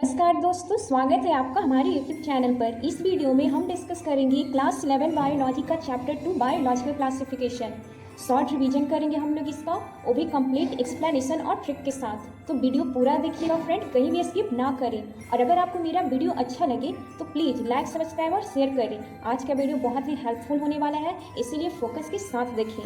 नमस्कार दोस्तों, स्वागत है आपका हमारे यूट्यूब चैनल पर। इस वीडियो में हम डिस्कस करेंगे क्लास 11 बायोलॉजी का chapter 2 biological classification. Short revision करेंगे हम लोग इसका, वो भी कंप्लीट एक्सप्लेनेशन और ट्रिक के साथ। तो वीडियो पूरा देखिएगा फ्रेंड, कहीं भी स्किप ना करें। और अगर आपको मेरा वीडियो अच्छा लगे तो प्लीज़ लाइक, सब्सक्राइब और शेयर करें। आज का वीडियो बहुत ही हेल्पफुल होने वाला है, इसीलिए फोकस के साथ देखें।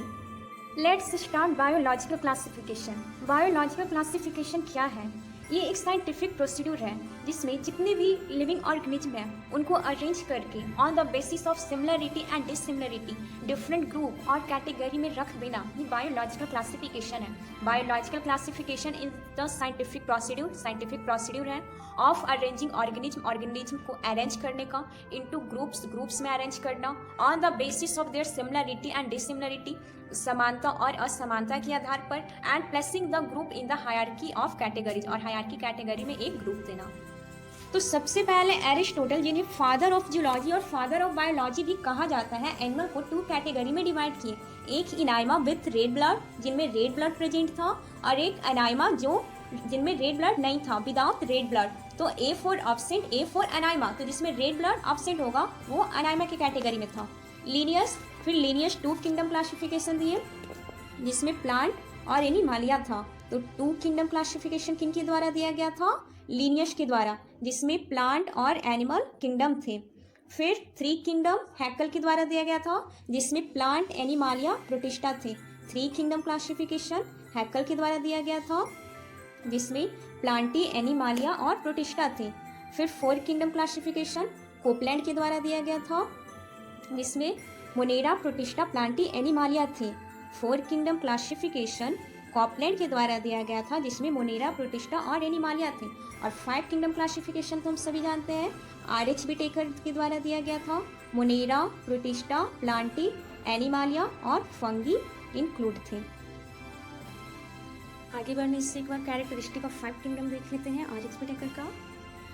Let's start biological classification. Biological classification क्या है? ये एक साइंटिफिक प्रोसीड्यूर है जिसमें जितने भी लिविंग ऑर्गेनिज्म हैं उनको अरेंज करके on the basis of similarity and dissimilarity different group और कैटेगरी में रख देना, ये बायोलॉजिकल क्लासिफिकेशन है। Biological classification in the scientific procedure है ऑफ अरेंजिंग ऑर्गेनिज्म को अरेंज करने का इनटू ग्रुप्स में अरेंज करना on the basis of their similarity and dissimilarity, समानता और असमानता के आधार पर, and placing the group in the hierarchy of categories, और हायरार्की कैटेगरी में एक ग्रुप देना। तो सबसे पहले एरिस्टोटल, जिन्हें फादर ऑफ जूलॉजी और फादर ऑफ बायोलॉजी भी कहा जाता है, एनिमल को 2 कैटेगरी में डिवाइड किए। एक इनाइमा विथ रेड ब्लड, जिनमें रेड ब्लड प्रेजेंट था, और एक एनाइमा जिनमें रेड ब्लड नहीं था, विदाउट रेड ब्लड। तो A for absent, A for anaemia, तो जिसमें रेड ब्लड एब्सेंट होगा वो एनाइमा की कैटेगरी में था। लीनियस, फिर लीनियस 2 किंगडम क्लासिफिकेशन दिए जिसमें प्लांट और एनिमालिया था। तो 2 किंगडम क्लासिफिकेशन किनके द्वारा दिया गया था? लीनियस के द्वारा, जिसमें प्लांट और एनिमल किंगडम थे। फिर 3 किंगडम हैकल के द्वारा दिया गया था जिसमें प्लांट, एनिमालिया, प्रोटिस्टा थे। 3 किंगडम क्लासिफिकेशन हैकल के द्वारा दिया गया था जिसमें प्लांटी, एनिमालिया और प्रोटिस्टा थे। फिर 4 किंगडम क्लासिफिकेशन कोपलैंड के द्वारा दिया गया था जिसमें मोनेरा, प्रोटिस्टा, प्लांटी, एनिमालिया थे। 4 किंगडम क्लासिफिकेशन कॉपलैंड के द्वारा दिया गया था जिसमें मोनेरा, प्रोटिस्टा और एनिमालिया थे। और 5 किंगडम क्लासिफिकेशन तो हम सभी जानते हैं, आर.एच. विटेकर के द्वारा दिया गया था। मोनेरा, प्रोटिस्टा, प्लांटी, एनिमालिया और फंगी इंक्लूड थे। आगे बढ़ने से एक बार कैरेक्टरिस्टिक ऑफ 5 किंगडम देख लेते हैं आर.एच. विटेकर का।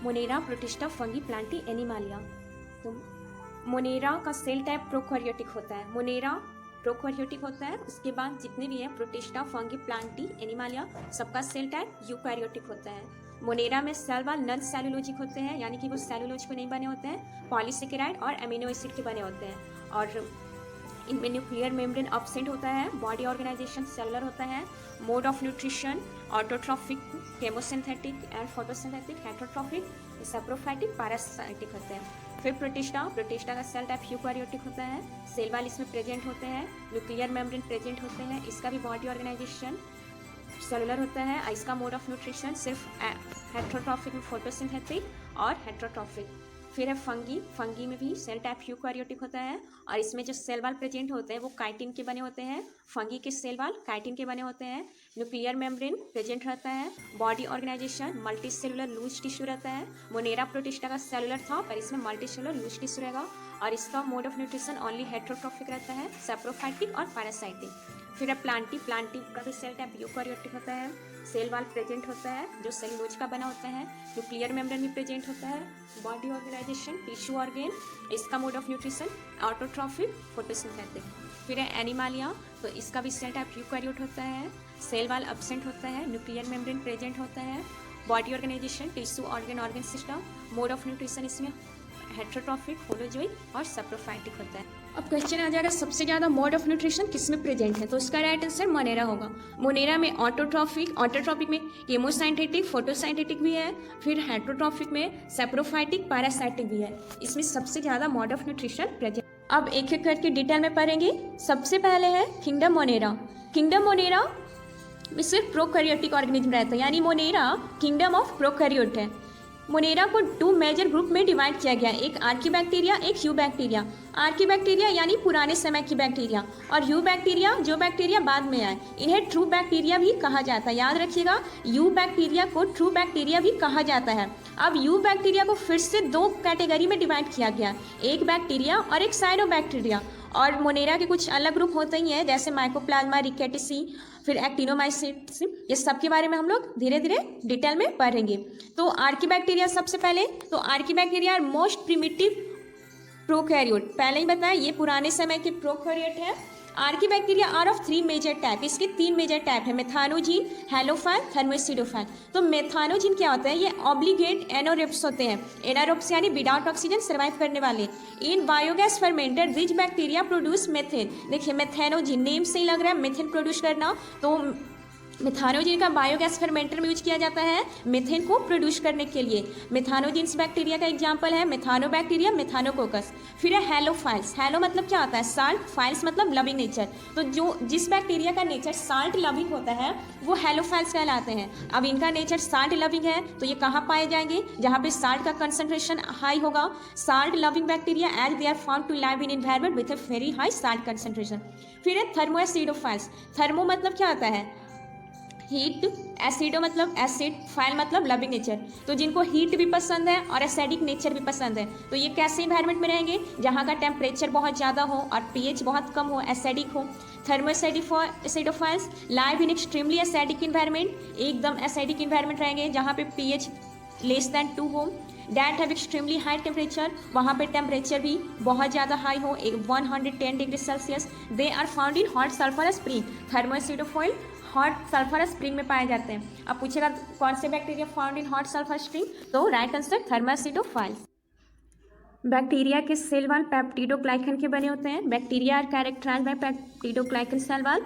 Monera, protista, fungi, plantae, animalia. तो मोनेरा का सेल टाइप प्रोकैरियोटिक होता है, मोनेरा प्रोकैरियोटिक होता है। उसके बाद जितने भी हैं प्रोटिस्टा, फंगी, प्लांटी, एनिमालिया, सबका सेल टाइप यूकैरियोटिक होता है। मोनेरा में सेल वाल नॉन सेलुलोजिक होते हैं, यानी कि वो सेलुलोज के नहीं बने होते हैं, पॉलीसेकेराइड और अमीनो एसिड के बने होते हैं। और इनमें न्यूक्लियर मेम्ब्रेन एब्सेंट होता है, बॉडी ऑर्गेनाइजेशन सेलुलर होता है, mode of nutrition autotrophic, chemosynthetic and photosynthetic, heterotrophic, saprophytic, parasitic होते हैं। फिर प्रोटिस्टा का सेल टाइप यूकैरियोटिक होता है, सेल वाल इसमें प्रेजेंट होते हैं, न्यूक्लियर मेम्ब्रेन प्रेजेंट होते हैं, इसका भी बॉडी ऑर्गेनाइजेशन सेलुलर होता है। इसका मोड ऑफ न्यूट्रिशन सिर्फ हेटरोट्रॉफिक में फोटोसिंथेटिक और हेटरोट्रॉफिक। फिर है फंगी में भी सेल टाइप यूकैरियोटिक होता है, और इसमें जो सेल वाल प्रेजेंट होते हैं वो काइटिन के बने होते हैं। फंगी के सेल वाल काइटिन के बने होते हैं, न्यूक्लियर मेम्ब्रेन प्रेजेंट रहता है, body organisation multi cellular loose tissue रहता है। मोनेरा प्रोटिस्टा का सेलुलर था पर इसमें मल्टी सेलुलर लूज टिश्यू रहेगा, और इसका mode of nutrition only heterotrophic रहता है, सैप्रोफाइटिक और पैरासाइटिक। फिर है प्लांटी का भी सेल टाइप यूकैरियोटिक होता है, सेल वाल प्रेजेंट होता है जो सेलुलोज का बना होता है, न्यूक्लियर मेम्ब्रेन भी प्रेजेंट होता है, बॉडी ऑर्गेनाइजेशन टिश्यू ऑर्गेन, इसका mode of nutrition autotrophic, photosynthetic. फिर है एनिमालिया, तो इसका भी सेल टाइप यूकैरियोट होता है, सेल वाल एब्सेंट होता है, न्यूक्लियर मेम्ब्रेन प्रेजेंट होता है, body organisation tissue organ system, mode of nutrition इसमें हेटरोट्रॉफिक, होलोजोइक और सैप्रोफाइटिक होता है। अब क्वेश्चन आ जाएगा सबसे ज़्यादा मोड ऑफ न्यूट्रिशन किसमें प्रेजेंट है, तो इसका राइट आंसर मोनेरा होगा। मोनेरा में ऑटोट्रॉफिक में केमोसाइंथेटिक, फोटोसाइंथेटिक भी है, फिर हेटरोट्रॉफिक में सैप्रोफाइटिक, पैरासाइटिक भी है। इसमें सबसे ज़्यादा मोड ऑफ न्यूट्रिशन प्रेजेंट। अब एक एक करके डिटेल में पढ़ेंगे। सबसे पहले है किंगडम मोनेरा में सिर्फ प्रोकैरियोटिक ऑर्गेनिज्म रहता है, यानी मोनेरा किंगडम ऑफ प्रोकैरियोट है। मोनेरा को 2 मेजर ग्रुप में डिवाइड किया गया, एक आर्कीबैक्टीरिया, एक यू बैक्टीरिया। आर्कीबैक्टीरिया यानी पुराने समय की बैक्टीरिया, और यू बैक्टीरिया जो बैक्टीरिया बाद में आए, इन्हें ट्रू बैक्टीरिया भी कहा जाता है। याद रखिएगा, यू बैक्टीरिया को ट्रू बैक्टीरिया भी कहा जाता है। अब यू बैक्टीरिया को फिर से 2 कैटेगरी में डिवाइड किया गया, एक बैक्टीरिया और एक साइनोबैक्टीरिया। और मोनेरा के कुछ अलग ग्रुप होते ही हैं, जैसे माइकोप्लाज्मा, रिकेटिसी, फिर एक्टिनोमाइसिट्स, ये सब के बारे में हम लोग धीरे धीरे डिटेल में पढ़ेंगे। तो आर्कीबैक्टीरिया सबसे पहले, तो archaebacteria are most primitive prokaryote, पहले ही बताया ये पुराने समय के प्रोकैरियोट है। Archaebacteria are of 3 major type, इसके 3 मेजर टाइप है, मेथानोजीन, हैलोफाइल, थर्मोएसिडोफाइल। तो मेथानोजीन क्या होता है, ये ऑब्लिगेट एनारोब्स होते हैं, एनारोब्स यानी विदाउट ऑक्सीजन सर्वाइव करने वाले। In biogas fermented rich bacteria produce methane. देखिए मेथानोजीन नेम से ही लग रहा है मेथेन प्रोड्यूस करना, तो मेथानोजीन का बायोगैस फर्मेंटर में यूज किया जाता है मेथेन को प्रोड्यूस करने के लिए। मेथानोजीन्स बैक्टीरिया का एग्जांपल है मेथानोबैक्टीरिया, मेथानोकोकस। फिर है हैलोफाइल्स, हैलो मतलब क्या होता है साल्ट, फाइल्स मतलब लविंग नेचर। तो जो जिस बैक्टीरिया का नेचर साल्ट लविंग होता है वो हैलोफाइल्स कहलाते हैं। अब इनका नेचर साल्ट लविंग है तो ये कहाँ पाए जाएंगे, जहाँ पे साल्ट का कंसंट्रेशन हाई होगा। Salt loving bacteria as they are found to live in environment with a very high salt concentration. फिर है थर्मोएसिडोफाइल्स, थर्मो मतलब क्या होता है हीट, एसिडो मतलब एसिड, फाइल मतलब लविंग नेचर। तो जिनको हीट भी पसंद है और एसिडिक नेचर भी पसंद है तो ये कैसे इन्वायरमेंट में रहेंगे, जहाँ का टेम्परेचर बहुत ज़्यादा हो और पीएच बहुत कम हो, एसिडिक हो। Thermoacidophiles live in extremely acidic environment, एकदम एसिडिक इन्वायरमेंट रहेंगे जहाँ पे पीएच लेस दैन 2 हो। That have extremely high temperature, वहाँ पे टेम्परेचर भी बहुत ज़्यादा हाई हो, 110 degree Celsius. They are found in hot sulphur spring, thermoacidophile hot sulphur spring में पाए जाते हैं। अब पूछेगा कौन से bacteria found in hot sulphur spring, तो राइट आंसर थर्मोएसिडोफाइल्स। बैक्टीरिया के सेल वॉल पेप्टिडोग्लाइकन के बने होते हैं। Bacteria are characterised by peptidoglycan cell wall,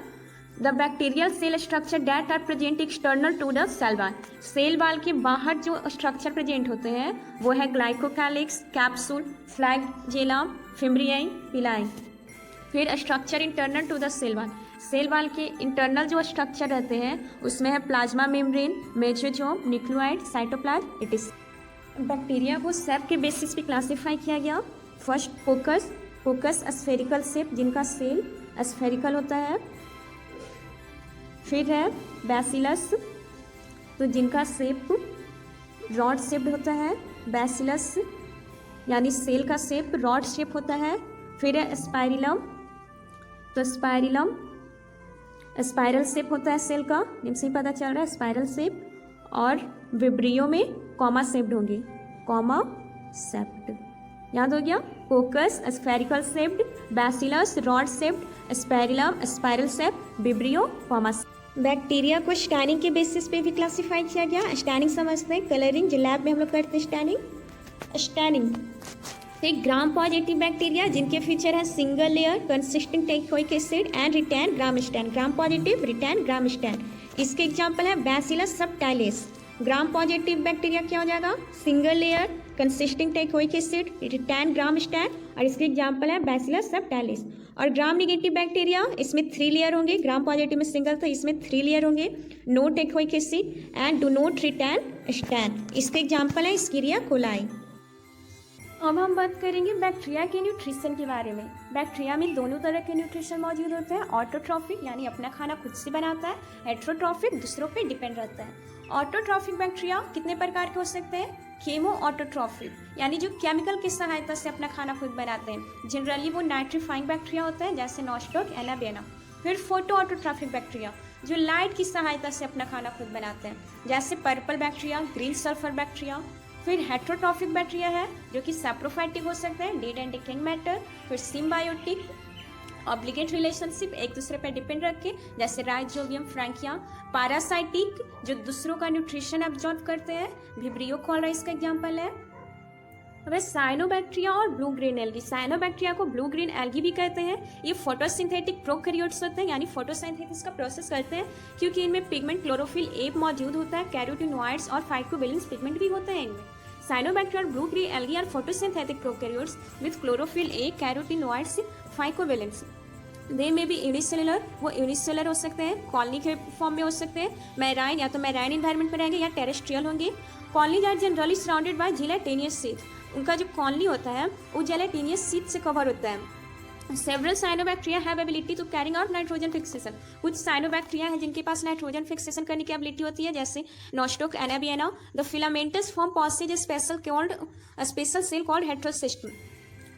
the bacterial cell structure that are present external to the cell wall. Cell wall के बाहर जो structure present होते हैं वो है glycocalyx, capsule, flagellum, fimbriae, pili. फिर structure internal to the cell wall, cell wall के internal जो स्ट्रक्चर रहते हैं उसमें है plasma membrane, mesosome, nucleoid, cytoplasm, इटिस। बैक्टीरिया को सेप के बेसिस पे क्लासिफाई किया गया। First coccus, coccus spherical shape, जिनका सेल स्फेरिकल होता है। फिर है बैसिलस, तो जिनका शेप रॉड शेप्ड होता है, बैसिलस यानी सेल का शेप रॉड शेप होता है। फिर है स्पाइरिलम, तो स्पाइरिलम स्पाइरल शेप होता है सेल का, जिनसे पता चल रहा है स्पाइरल शेप। और विब्रियो में कॉमा शेप्ड होंगे, कॉमा शेप्ड। याद हो गया, कोकस spherical shaped, bacillus rod shaped, spirillum spiral shape, vibrio comma. Bacteria को स्टैनिंग के बेसिस पे भी क्लासिफाई किया गया। स्टैनिंग समझते हैं, कलरिंग जो लैब में हम लोग करते हैं स्टैनिंग। एक ग्राम पॉजिटिव बैक्टीरिया जिनके फीचर है single layer consisting teichoic acid and retain Gram stain, Gram positive retain Gram stain. इसके एग्जांपल है Bacillus subtilis. Gram positive bacteria क्या हो जाएगा, single layer consisting teichoic acid retain Gram stain, और इसके example है बैसिलस सबटाइलिस। और ग्राम निगेटिव बैक्टीरिया, इसमें 3 लेयर होंगे, ग्राम पॉजिटिव में सिंगल तो इसमें 3 लेयर होंगे, no teichoic acid and do not retain stain. इसके एग्जांपल है स्कीरिया कोलाई। अब हम बात करेंगे बैक्टीरिया के न्यूट्रिशन के बारे में। बैक्टीरिया में दोनों तरह के न्यूट्रिशन मौजूद होते हैं, ऑटोट्रॉफिक यानी अपना खाना खुद से बनाता है, हेट्रोट्रॉफिक दूसरों पे डिपेंड रहता है। ऑटोट्रॉफिक बैक्टीरिया कितने प्रकार के हो सकते हैं, केमो ऑटोट्रॉफिक यानी जो केमिकल की सहायता से अपना खाना खुद बनाते हैं, जनरली वो नाइट्रीफाइंग बैक्टीरिया होता है जैसे नॉस्टोक, एनाबेना। फिर फोटो ऑटोट्रॉफिक बैक्टीरिया जो लाइट की सहायता से अपना खाना खुद बनाते हैं जैसे purple bacteria, green sulphur bacteria. फिर हेट्रोट्रॉफिक बैक्टीरिया है जो कि सैप्रोफाइटिक हो सकते हैं, डेड एंड डिकेइंग मैटर। फिर सिम्बायोटिक, ऑब्लिगेट रिलेशनशिप एक दूसरे पर डिपेंड रखे जैसे राइजोबियम, फ्रैंकिया। पैरासाइटिक जो दूसरों का न्यूट्रिशन एब्जॉर्ब करते हैं, विब्रियो कॉलरा इसका एग्जाम्पल है। अब साइनोबैक्टीरिया और ब्लू ग्रीन एल्गी। साइनोबैक्टीरिया को ब्लू ग्रीन एल्गी भी कहते हैं। ये फोटोसिंथेटिक प्रोकैरियोट्स होते हैं यानी फोटोसिंथेसिस का प्रोसेस करते हैं क्योंकि इनमें पिगमेंट क्लोरोफिल ए मौजूद होता है, कैरोटीनॉइड्स और फाइकोबिलिन्स पिगमेंट भी होते हैं इनमें। साइनोबैक्टीरिया और blue green algae are photosynthetic prokaryotes with chlorophyll a, carotenoids, phycobilins. They में भी यूनिसेलुलर, वो यूनिसेलुलर हो सकते हैं, कॉलोनी के फॉर्म में हो सकते हैं, मैराइन या तो मैराइन इन्वायरमेंट में रहेंगे या टेरेस्ट्रियल होंगे। Colonies are generally surrounded by gelatinous sheath, उनका जो कॉलोनी होता है वो जेलेटिनियस शीट से कवर होता है। Several cyanobacteria have ability to carrying out nitrogen fixation. कुछ साइनोबैक्टीरिया हैं जिनके पास नाइट्रोजन फिक्सेशन करने की एबिलिटी होती है जैसे Nostoc, Anabaena. The filamentous form possess special cell called heterocysts.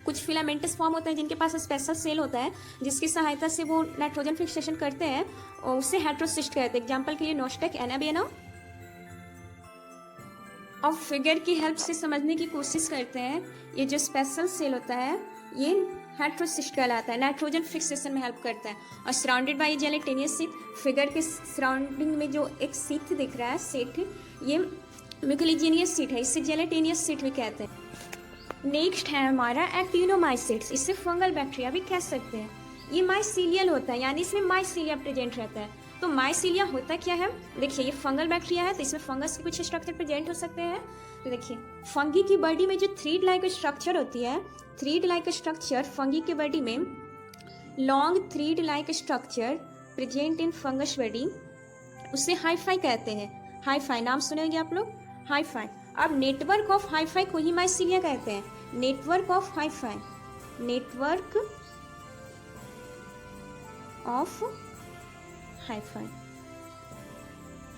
कुछ फिलामेंटस फॉर्म होते हैं जिनके पास स्पेशल सेल होता है जिसकी सहायता से वो नाइट्रोजन फिक्सेशन करते हैं और उसे हेट्रोसिस्ट कहते हैं। एग्जाम्पल के लिए नॉस्टोक, एनाबियाना। अब फिगर की हेल्प से समझने की कोशिश करते हैं। ये जो स्पेशल सेल होता है ये हेट्रोसिस्ट कहलाता है, नाइट्रोजन फिक्सेशन में हेल्प करता है। और सराउंडेड बाई जेलेटेनियस सीट, फिगर के सराउंडिंग में जो एक सीट दिख रहा है, सीट, ये म्यूकोलिजिनियस सीट है, इसे जेलेटेनियस सीट भी कहते हैं। नेक्स्ट है हमारा एक्टिनोमाइसिट्स, इससे फंगल बैक्टीरिया भी कह सकते हैं। ये माइसीलियल होता है, यानी इसमें माइसीलिया प्रेजेंट रहता है। तो माइसीलिया होता क्या है, देखिए ये फंगल बैक्टीरिया है, तो इसमें फंगस के कुछ स्ट्रक्चर प्रेजेंट हो सकते हैं। तो देखिए फंगी की बॉडी में जो थ्रीड लाइक स्ट्रक्चर होती है, थ्रीड लाइक स्ट्रक्चर फंगी की बॉडी में, long thread like structure present in fungus body, उसे हाइफाई कहते हैं। हाइफाई नाम सुनेंगे आप लोग, हाइफाई। अब नेटवर्क ऑफ हाइफाई को ही माइसीलिया कहते हैं, network of hi-fi, network of hi-fi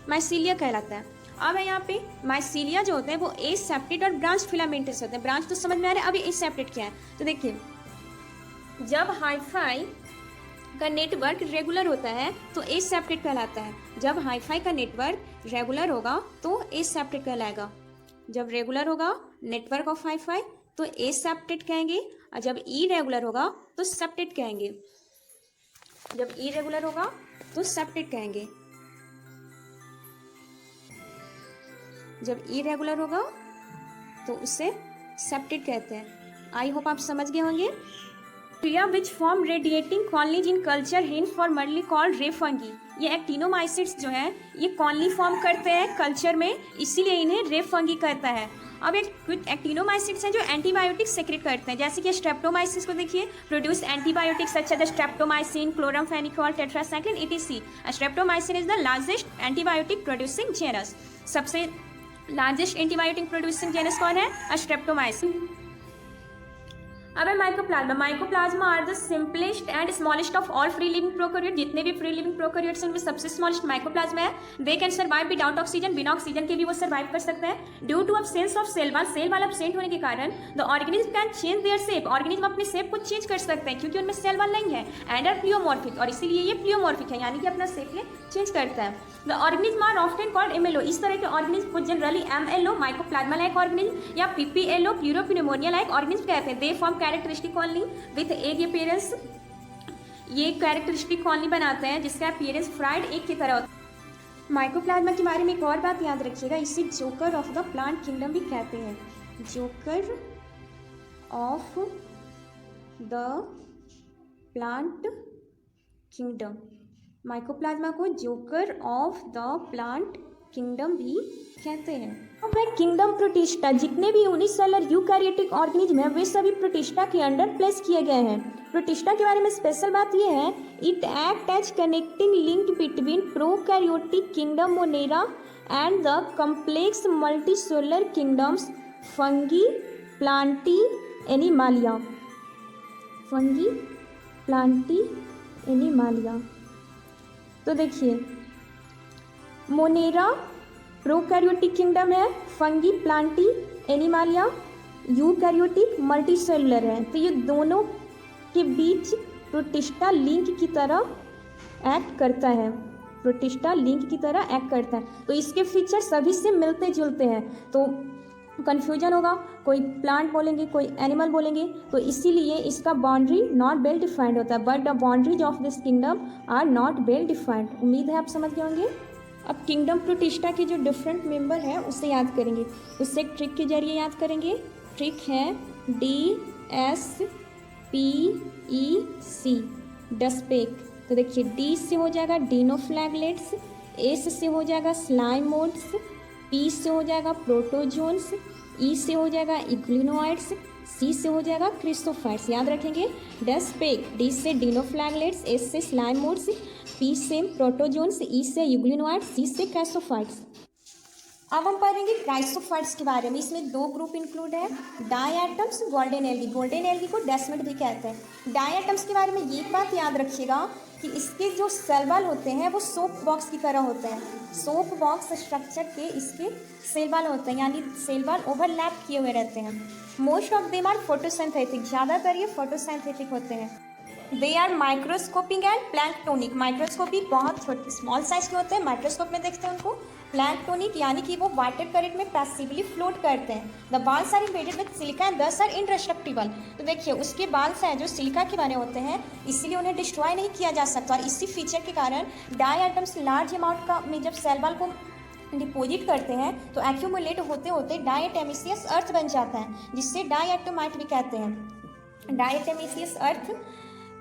mycelia कहलाता है। अब है यहाँ पे माइसीलिया जो होते हैं वो एसेप्टेड और ब्रांच फिलामेंटस होते हैं। ब्रांच तो समझ में आ रहा है, अभी एसेप्टेड क्या है। तो देखिए जब हाइफाई का नेटवर्क रेगुलर होता है तो एसेप्टेड कहलाता है। जब हाइफाई का नेटवर्क रेगुलर होगा तो एसेप्टेड कहलाएगा। जब रेगुलर होगा नेटवर्क ऑफ हाइफाई तो एसेप्टेड कहेंगे, और जब इरेगुलर होगा तो सेप्टेड कहेंगे। जब इरेगुलर होगा तो सेप्टेड कहेंगे, जब इरेगुलर होगा तो उसे सेप्टेड कहते हैं। आई होप आप समझ गए होंगे। क्रिया which form radiating colonies in culture hinge formerly called रे फंगी। ये एक्टिनोमाइसिट्स जो है ये कॉलोनी फॉर्म करते हैं कल्चर में, इसीलिए इन्हें रे फंगी कहता है। अब एक कुछ एक्टिनोमाइसिट्स हैं जो एंटीबायोटिक सेक्रेट करते हैं, जैसे कि स्ट्रेप्टोमाइसिस को देखिए, produce antibiotics such as streptomycin, chloramphenicol, tetracycline, etc. Streptomycin is the largest antibiotic producing genus. सबसे लार्जेस्ट एंटीबायोटिक प्रोड्यूसिंग जेनस कौन है, स्ट्रेप्टोमाइसिन। अब है mycoplasma. Mycoplasma are the simplest and smallest of all free living prokaryote. जितने भी free living prokaryotes हैं उनमें सबसे स्मॉलेस्ट माइकोप्लाज्मा है। They can survive without oxygen, बिना ऑक्सीजन के भी वो सर्वाइव कर सकते हैं। Due to absence of cell wall, cell wall absent होने के कारण the organism can change their shape, organism अपने शेप को चेंज कर सकते हैं क्योंकि उनमें सेल वाल नहीं है, एंड आर प्लियोमॉर्फिक, और इसीलिए ये प्लियोमॉर्फिक है, यानी कि अपना शेप ये चेंज करता है। The organism are often called MLO. इस तरह के ऑर्गेनिज्म को generally MLO, mycoplasma like organism, या पीपीएलओ, प्लूरोपन्यूमोनिया लाइक ऑर्गेनिज्म कहते हैं। They form characteristic colony with egg appearance. ये कैरेक्टरिस्टिक कॉलोनी बनाते हैं जिसका अपीयरेंस फ्राइड एग की तरह होता है। माइकोप्लाज्मा के बारे में एक और बात याद रखिएगा, इसे joker of the plant kingdom भी कहते हैं। Joker of the plant kingdom, mycoplasma को joker of the plant kingdom भी कहते हैं। अब है किंगडम प्रोटिस्टा। जितने भी यूनिसेलर यूकैरियोटिक ऑर्गेनिज्म है वे सभी प्रोटिस्टा के अंडर प्लेस किए गए हैं। प्रोटिस्टा के बारे में स्पेशल बात यह है, it act as connecting link between prokaryotic kingdom Monera and the complex multicellular kingdoms fungi, plantae, animalia. Fungi, plantae, animalia. तो देखिए मोनेरा प्रोकैरियोटिक किंगडम है, fungi, plantae, animalia eukaryotic multicellular है। तो ये दोनों के बीच प्रोटिस्टा लिंक की तरह एक्ट करता है, प्रोटिस्टा लिंक की तरह एक्ट करता है। तो इसके फीचर सभी से मिलते जुलते हैं, तो कन्फ्यूजन होगा, कोई प्लांट बोलेंगे कोई एनिमल बोलेंगे, तो इसीलिए इसका बाउंड्री नॉट वेल डिफाइंड होता है। But the boundaries of this kingdom are not well defined. उम्मीद है आप समझ गए होंगे। अब किंगडम प्रोटिस्टा के जो डिफरेंट मेंबर हैं उसे याद करेंगे, उससे एक ट्रिक के जरिए याद करेंगे। ट्रिक है DSPEC, डस्पेक। तो देखिए डी से हो जाएगा डिनोफ्लैगलेट्स, एस से हो जाएगा स्लाइमोड्स, पी से हो जाएगा प्रोटोजोन्स, ई से हो जाएगा इग्लिनोइड्स, सी से हो जाएगा क्रिस्टोफाइट्स। याद रखेंगे डस्पेक, डी से डिनोफ्लैगलेट्स, एस से स्लाइमोड्स, पी से प्रोटोजोन्स, ई से यूग्लिनोइड्स, सी से क्राइसोफाइट्स। अब हम पढ़ेंगे क्राइसोफाइट्स के बारे में। इसमें दो ग्रुप इंक्लूड है, diatoms, golden algae. Golden algae को डेस्मिड भी कहते हैं। डायएटम्स के बारे में ये बात याद रखिएगा कि इसके जो सेल वाल होते हैं वो सोप बॉक्स की तरह होते हैं। सोप बॉक्स स्ट्रक्चर के इसके सेल वाल होते हैं, यानी सेल वाल ओवरलैप किए हुए रहते हैं। Most of them are photosynthetic, ज़्यादातर ये फोटोसिंथेटिक होते हैं। They are microscopic and planktonic. Microscopic बहुत छोटे स्मॉल साइज के होते हैं, माइक्रोस्कोप में देखते हैं उनको। प्लैंक्टोनिक यानी कि वो वाटर करंट में पैसिवली फ्लोट करते हैं। The walls are embedded with silica and thus are indestructible. तो देखिए उसके बाल्स हैं जो सिलिका के बने होते हैं, इसीलिए उन्हें डिस्ट्रॉय नहीं किया जा सकता। और इसी फीचर के कारण डाई आइटम्स लार्ज अमाउंट का में जब सेल वॉल को डिपोजिट करते हैं तो एक्यूमुलेट होते होते डायटोमिसियस अर्थ बन जाता है, जिससे डायटोमाइट भी कहते हैं। डायटोमिसियस अर्थ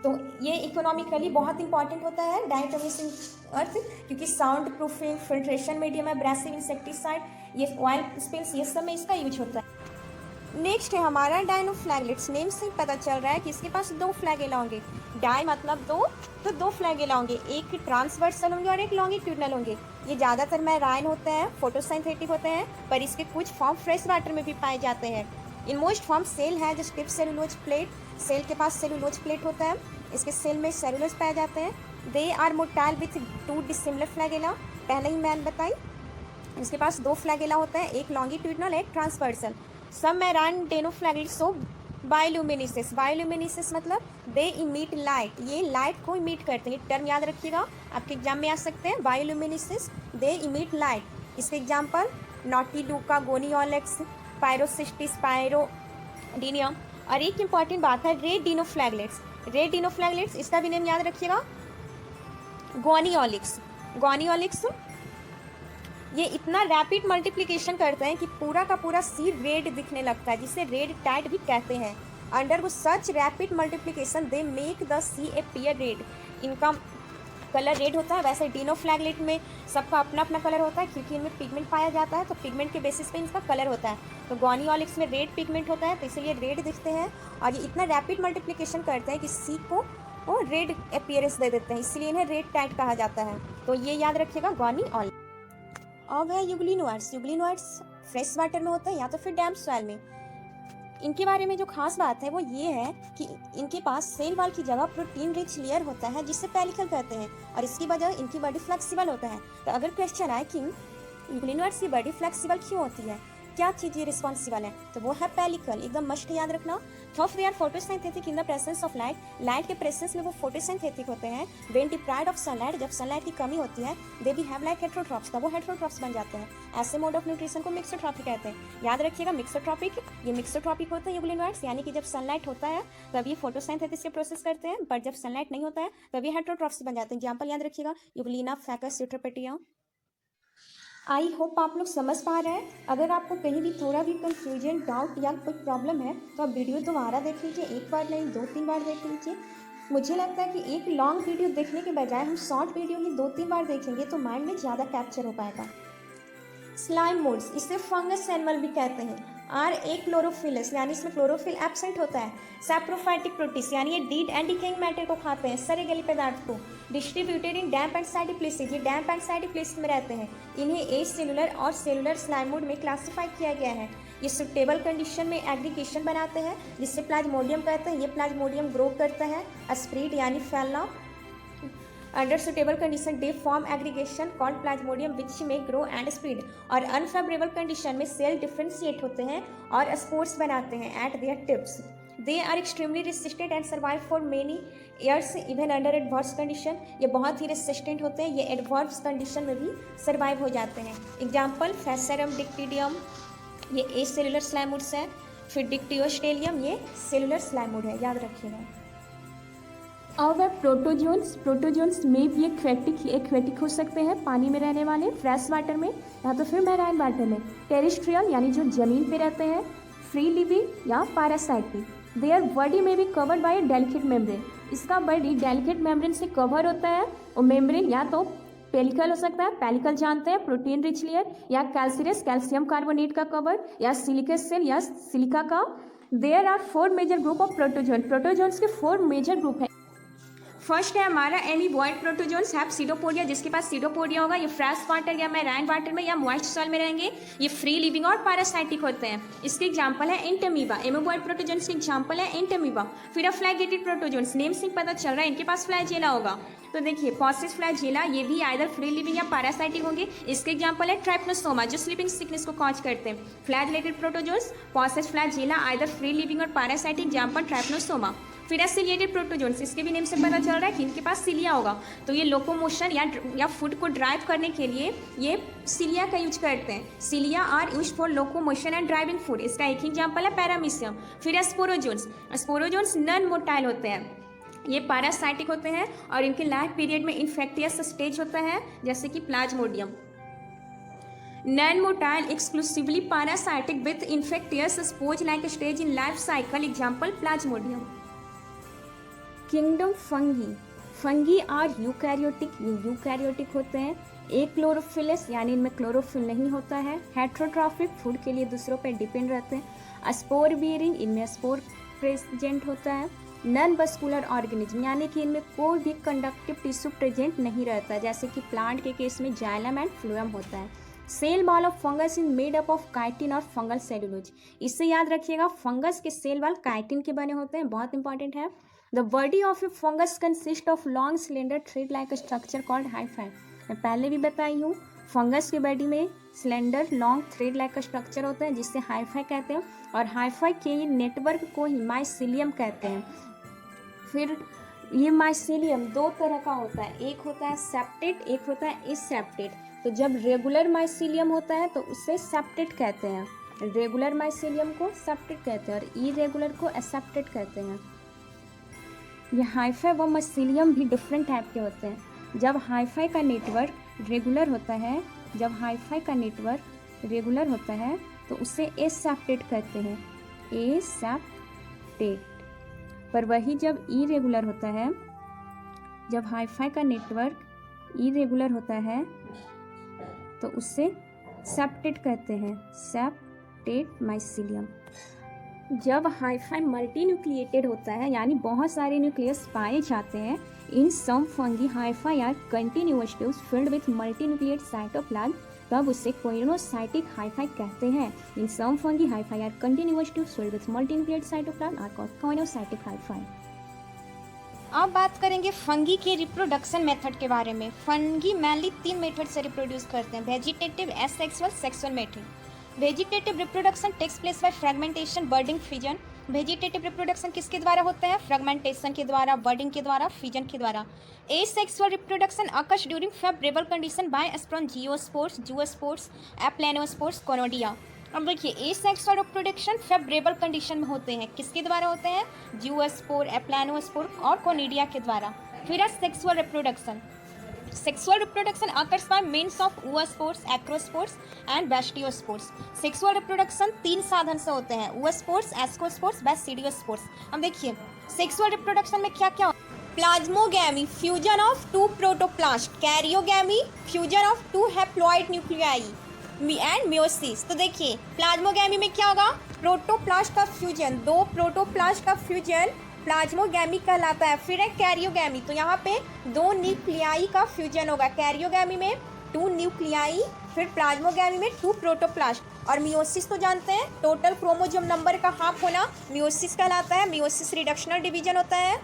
तो ये इकोनॉमिकली बहुत इंपॉर्टेंट होता है डायटोमिसियस अर्थ, क्योंकि sound proofing, filtration medium, abrasive insecticide, ये ऑयल स्पिल्स, ये सब में इसका यूज होता है। नेक्स्ट है हमारा डायनोफ्लैगेलेट्स। नेम से ही पता चल रहा है कि इसके पास दो फ्लैगेला होंगे। डाई मतलब दो, तो दो फ्लैगेला होंगे, एक ट्रांसवर्सल होंगे और एक लॉन्गिट्यूडनल होंगे। ये ज़्यादातर मैराइन होते हैं, फोटोसिंथेटिक होते हैं, पर इसके कुछ फॉर्म फ्रेश वाटर में भी पाए जाते हैं। इन मोस्ट फॉर्म सेल है जो स्टिफ सेलुलोज प्लेट, सेल के पास सेलुलोज प्लेट होता है, इसके सेल में सेलुलोज पाए जाते हैं। They are motile with two dissimilar flagella, पहले ही मैंने बताई। इसके पास दो फ्लैगेला होता है, एक लॉन्गिट्यूडनल एक ट्रांसवर्सल। सब मैराइन डेनोफ्लैगेलेट्स सो बायोल्यूमिनेसेंस। बायोल्यूमिनेसेंस मतलब दे इमिट लाइट, ये लाइट को इमिट करते हैं। टर्म याद रखिएगा, आपके एग्जाम में आ सकते हैं। बायोल्यूमिनेसेंस, दे इमिट लाइट। इसके एग्जाम्पल नॉटिलूका, गोनियोलेक्स, पायरोसिस्टिस, पायरोडिनियम। और एक इंपॉर्टेंट बात है रेड डिनोफ्लैगेलेट्स। रेड डिनोफ्लैगेलेट्स इसका भी नेम याद रखिएगा, गोनियोलिक्स। गोनियोलिक्स ये इतना रैपिड मल्टीप्लिकेशन करते हैं कि पूरा का पूरा सीड रेड दिखने लगता है, जिसे रेड टाइड भी कहते हैं। Under such rapid multiplication they make the sea appear red. इनका कलर रेड होता है। वैसे डिनोफ्लैगेलेट में सबका अपना अपना कलर होता है, क्योंकि इनमें पिगमेंट पाया जाता है, तो पिगमेंट के बेसिस पे इनका कलर होता है। तो गोनियोलिक्स में रेड पिगमेंट होता है, तो इसलिए रेड दिखते हैं। और ये इतना रैपिड मल्टीप्लिकेशन करते हैं कि सी को वो रेड अपीयरेंस दे देते हैं, इसलिए इन्हें रेड टाइड कहा जाता है। तो ये याद रखिएगा गोनियोलिक्स। अब है यूग्लिनोइड्स। यूग्लिनोइड्स फ्रेश वाटर में होते हैं या तो फिर डैम्प सॉइल में। इनके बारे में जो खास बात है वो ये है कि इनके पास सेल वॉल की जगह प्रोटीन रिच लेयर होता है, जिससे पेलिकल कहते हैं, और इसकी वजह इनकी बॉडी फ्लेक्सिबल होता है। तो अगर क्वेश्चन आए कि यूग्लिनोइड्स की बॉडी फ्लेक्सिबल क्यों होती है, क्या चीज़ ये रिस्पॉन्सिबल है, तो वो है पेलिकल। एकदम मस्ट याद रखना। Third they are photosynthetic in the presence of light. Light के प्रेजेंस में वो फोटोसिंथेटिक होते हैं। व्हेन डिप्राइव्ड ऑफ सनलाइट, जब सनलाइट की कमी होती है, दे भी हैव लाइक हेटेरोट्रॉप्स, तब वो हेटेरोट्रॉप्स बन जाते हैं। ऐसे मोड ऑफ न्यूट्रिशन को मिक्सोट्रॉपिक कहते हैं। याद रखिएगा मिक्सोट्रॉपिक, ये मिक्सोट्रॉपिक होते हैं यूग्लिनोइड्स, यानी कि जब सनलाइट होता है तब ये फोटोसिंथेसिस के प्रोसेस करते हैं, पर जब सनलाइट नहीं होता है तब ये हेटेरोट्रॉप्स बन जाते हैं। एग्जाम्पल याद रखिएगा यूग्लिना, फैकस, यूट्रोपेटिया। आई होप आप लोग समझ पा रहे हैं। अगर आपको कहीं भी थोड़ा भी कंफ्यूजन, डाउट या कोई प्रॉब्लम है तो आप वीडियो दोबारा देख लीजिए, एक बार नहीं 2-3 बार देख लीजिए। मुझे लगता है कि एक लॉन्ग वीडियो देखने के बजाय हम शॉर्ट वीडियो ही 2-3 बार देखेंगे तो माइंड में ज़्यादा कैप्चर हो पाएगा। स्लाइम मोल्ड्स, इसे फंगस एनिमल भी कहते हैं। आर ए क्लोरोफिलस, यानी इसमें क्लोरोफिल एब्सेंट होता है। सैप्रोफाइटिक प्रोटिस्ट, यानी ये डीड एंड डिकेइंग मैटर को खाते हैं, सड़े गले पदार्थ को। Distributed in damp and सैडी places, ये डैम्प एंड सैडी प्लेसेज में रहते हैं। इन्हें ए सेलुलर और सेलुलर स्लाइम मोड में क्लासीफाई किया गया है। ये सुटेबल कंडीशन में एग्रीगेशन बनाते हैं, जिससे प्लाज्मोडियम कहते हैं। ये प्लाज्मोडियम ग्रो करता है, स्प्रेड यानी फैलना। Under suitable condition they form aggregation called plasmodium which may grow and spread. और अनफेवरेबल कंडीशन में सेल डिफ्रेंशिएट होते हैं और स्पोर्स बनाते हैं at their tips. They are extremely resistant and survive for many years even under adverse condition. ये बहुत ही resistant होते हैं, ये एडवर्स कंडीशन में भी सर्वाइव हो जाते हैं। एग्जाम्पल फैसेरम डिक्टिडियम, ये ए सेलुलर स्लाइमूड्स है। फिर डिक्टियोस्टेलियम, ये सेलुलर स्लाइमूड है, याद रखिएगा। अब है प्रोटोजोन्स। प्रोटोजोन्स में भी एक्वेटिक हो सकते हैं, पानी में रहने वाले, फ्रेश वाटर में या तो फिर मैराइन वाटर में। टेरेस्ट्रियल यानी जो जमीन पे रहते हैं, फ्री लिविंग या पैरासाइटिक। देयर बॉडी में भी कवर्ड बाय डेलिकेट मेम्ब्रेन, इसका बॉडी डेलिकेट मेम्ब्रेन से कवर होता है। और मेम्ब्रेन या तो पेलिकल हो सकता है, पेलिकल जानते हैं, प्रोटीन रिच लेयर, या कैल्सियस, कैल्शियम कार्बोनेट का कवर, या सिलिकस सेल या सिलिका का। There are 4 major group of protozoan. Protozoans के 4 मेजर ग्रुप हैं। फर्स्ट है हमारा एमीबॉइड प्रोटोजोन्स हैव सीडोपोडिया, जिसके पास सीडोपोडिया होगा। ये फ्रेश वाटर या मैराइन वाटर में या मॉइस्ट सॉइल में रहेंगे। ये फ्री लिविंग और पैरासाइटिक होते हैं। इसके एग्जांपल है एंटमीबा। एमीबॉइड प्रोटोजोन्स के एग्जांपल है एंटमीबा। फिर फ्लैगेटेड प्रोटोजोन्स, नेम से पता चल रहा है इनके पास फ्लैजेला होगा। तो देखिए पॉसिस फ्लैजेला, ये भी आइदर फ्री लिविंग या पैरासाइटिक होंगे। इसके एग्जांपल है ट्राइपनोसोमा, जो स्लीपिंग सिकनेस को कॉज करते हैं। Flagellated protozoans, possess flagella, either free living और पैरासाइटिक, एग्जांपल ट्राइपनोसोमा। फिर है सिलिएटेड प्रोटोजोन्स, इसके भी नेम से पता चल रहा है कि इनके पास सिलिया होगा, तो ये लोकोमोशन या फूड को ड्राइव करने के लिए ये सिलिया का यूज करते हैं। Cilia are use for locomotion and driving food. इसका एक एग्जाम्पल है पैरामीशियम। फिर है स्पोरोजोन्स। स्पोरोजोन्स नॉन मोटाइल होते हैं, ये पैरासाइटिक होते हैं और इनके लाइफ पीरियड में इन्फेक्टियस स्टेज होता है, जैसे कि Plasmodium. Non motile exclusively parasitic with infectious spore like stage in life cycle, example Plasmodium. Kingdom fungi. Fungi are eukaryotic, ये यूकैरियोटिक होते हैं। एक क्लोरोफिलस यानी इनमें क्लोरोफिल नहीं होता है। हेट्रोट्रॉफिक, फूड के लिए दूसरों पर डिपेंड रहते हैं। स्पोर बियरिंग, इनमें स्पोर प्रेजेंट होता है। नॉन वस्कुलर ऑर्गेनिज्म यानी कि इनमें कोई भी कंडक्टिव टिश्यू प्रेजेंट नहीं रहता, जैसे कि प्लांट के केस में जाइलम एंड फ्लोएम होता है। Cell wall of fungus is made up of chitin और फंगल सेलुलोज। इससे याद रखिएगा फंगस के सेल वॉल काइटिन के बने होते हैं, बहुत इंपॉर्टेंट है। The body of A fungus consist of long cylinder thread like structure called hi-fi. मैं पहले भी बताई हूँ, फंगस की बॉडी में cylinder long thread like structure होता है जिससे हाइफाई कहते हैं, और हाइफाई के नेटवर्क को ही माइसीलियम कहते हैं। फिर ये माइसीलियम दो तरह का होता है, एक होता है सेप्टेट, एक होता है एसेप्टेट। तो जब रेगुलर माइसीलियम होता है तो उसे सेप्टेट कहते हैं, रेगुलर माइसीलियम को सेप्टेट कहते हैं, और इरेगुलर को एसेप्टेट कहते हैं। ये हाइफाई व माइसीलियम भी डिफरेंट टाइप के होते हैं। जब हाइफाई का नेटवर्क रेगुलर होता है, जब हाइफाई का नेटवर्क रेगुलर होता है तो उसे एसेप्टेट कहते हैं, एसेप्टेट। पर वही जब इरेगुलर होता है, जब हाइफाई का नेटवर्क इरेगुलर होता है तो उससे सेप्टेट कहते हैं, सेप्टेट माइसीलियम। जब हाइफाई मल्टी न्यूक्लिएटेड होता है यानी बहुत सारे न्यूक्लियस पाए जाते हैं, in some fungi hyphae are continuous tubes filled with multinucleate cytoplasm, तब उसे कोइनोसाइटिक हाइफाई कहते हैं। In some fungi hyphae are continuous tubes filled with multinucleate cytoplasm are called coenocytic hyphae. अब बात करेंगे फंगी के reproduction method के बारे में। फंगी मेनली 3 मेथड से रिप्रोड्यूस करते हैं, vegetative, asexual, sexual method. Vegetative reproduction takes place by fragmentation, budding, fission. Vegetative reproduction किसके द्वारा होता है? फ्रेगमेंटेशन के द्वारा, बर्डिंग के द्वारा, फिजन के द्वारा। Asexual reproduction occurs during favourable condition by sporangiospores, zoospores, aplanospores, conidia. अब देखिए एसेक्सुअल रिप्रोडक्शन फेवरेबल कंडीशन में होते हैं, किसके द्वारा होते हैं? जूओस्पोर, एप्लेनोस्पोर और कोनिडिया के द्वारा। फिर है sexual reproduction. Sexual reproduction occurs by means of oospores, acrospores and basidiospores। Sexual reproduction 3 साधन से होते हैं, oospores, ascospores, basidiospores। अब देखिए सेक्सुअल रिप्रोडक्शन में क्या क्या? Plasmogamy, fusion of 2 protoplast. Karyogamy, fusion of 2 haploid nuclei and meiosis. तो देखिए प्लाज्मोगैमी में क्या होगा? प्रोटोप्लास्ट का फ्यूजन, 2 प्रोटोप्लास्ट का फ्यूजन प्लाज्मोगैमी कहलाता है। फिर है कैरियोगैमी, तो यहाँ पे 2 न्यूक्लियाई का फ्यूजन होगा। कैरियोगैमी में 2 न्यूक्लियाई, फिर प्लाज्मोगैमी में 2 प्रोटोप्लास्ट। और मियोसिस तो जानते हैं टोटल क्रोमोसोम नंबर का हाफ होना मियोसिस कहलाता है। मियोसिस रिडक्शनल डिवीजन होता है।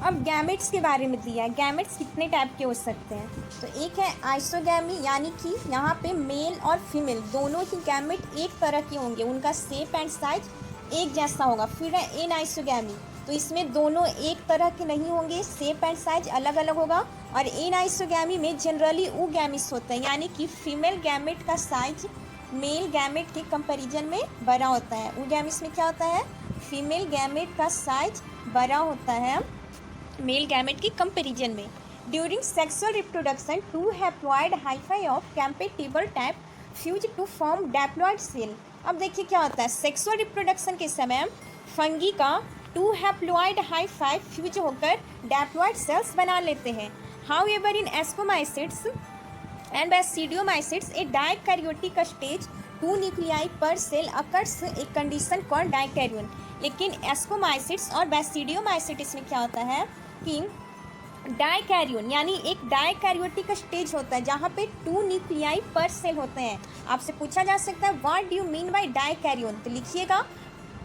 अब गैमेट्स के बारे में दिया है, गैमेट्स कितने टाइप के हो सकते हैं? तो एक है आइसोगैमी, यानी कि यहाँ पे मेल और फीमेल दोनों ही गैमेट एक तरह के होंगे, उनका शेप एंड साइज एक जैसा होगा। फिर है एनाइसोगैमी, तो इसमें दोनों एक तरह के नहीं होंगे, शेप एंड साइज अलग अलग होगा। और एनाइसोगैमी में जनरली oogametes होते हैं, यानी कि फीमेल गैमेट का साइज मेल गैमेट के कंपैरिजन में बड़ा होता है। oogametes में क्या होता है? फीमेल गैमेट का साइज बड़ा होता है मेल गैमेट के कंपैरिजन में। During sexual reproduction 2 haploid hyphae of compatible type fuse to form diploid cell. अब देखिए क्या होता है, सेक्सुअल रिप्रोडक्शन के समय फंगी का 2 हैप्लॉइड हाइफाई फ्यूज होकर डैप्लॉइड सेल्स बना लेते हैं। However in ascomycetes and basidiomycetes a dikaryotic stage 2 nuclei per cell occurs a condition called dikaryon. लेकिन एस्कोमाइसिड्स और बैसिडियोमाइसिड्स में क्या होता है कि डाइकैरियोन यानी एक डाइकैरियोटिक स्टेज होता है जहाँ पे 2 न्यूक्लियाई पर सेल होते हैं। आपसे पूछा जा सकता है what do you mean by dikaryon, तो लिखिएगा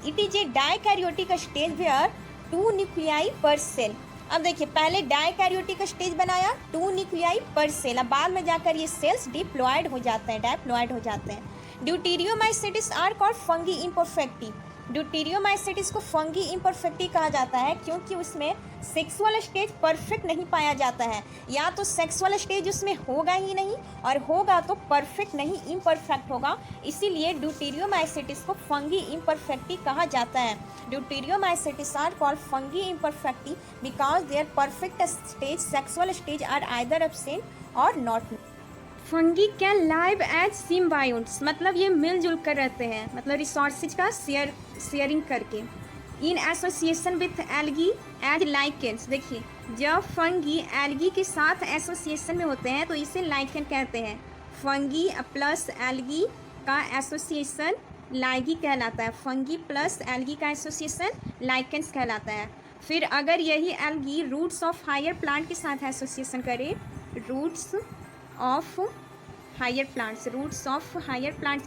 it is a dikaryotic stage where 2 nuclei per cell. अब देखिए पहले डाइकैरियोटिक स्टेज बनाया 2 न्यूक्लियाई पर सेल, अब बाद में जाकर ये सेल्स डिप्लॉयड हो जाते हैं, डाइप्लॉयड हो जाते हैं। ड्यूटेरियोमाइसिट्स आर कॉल्ड फंगी इम्परफेक्टी। ड्यूटेरियोमाइसेटिस को फंगी इम्परफेक्टी कहा जाता है क्योंकि उसमें सेक्सुअल स्टेज परफेक्ट नहीं पाया जाता है, या तो सेक्सुअल स्टेज उसमें होगा ही नहीं और होगा तो परफेक्ट नहीं, इम्परफेक्ट होगा। इसीलिए ड्यूटेरियोमाइसेटिस को फंगी इम्परफेक्टी कहा जाता है। Deuteromycetes are called fungi imperfecti because their perfect stage sexual stage are either absent और not. Fungi can live as symbionts, मतलब ये मिलजुल कर रहते हैं, मतलब रिसोर्सेज का शेयरिंग करके। In association with algae as lichens, देखिए जब फंगी एल्गी के साथ एसोसिएशन में होते हैं तो इसे लाइकेन कहते हैं। फंगी प्लस एल्गी का एसोसिएशन लाइगी कहलाता है। फंगी प्लस एल्गी का एसोसिएशन लाइकेंस कहलाता है। फिर अगर यही algae roots of higher plant के साथ एसोसिएशन करे, रूट्स ऑफ हायर प्लांट्स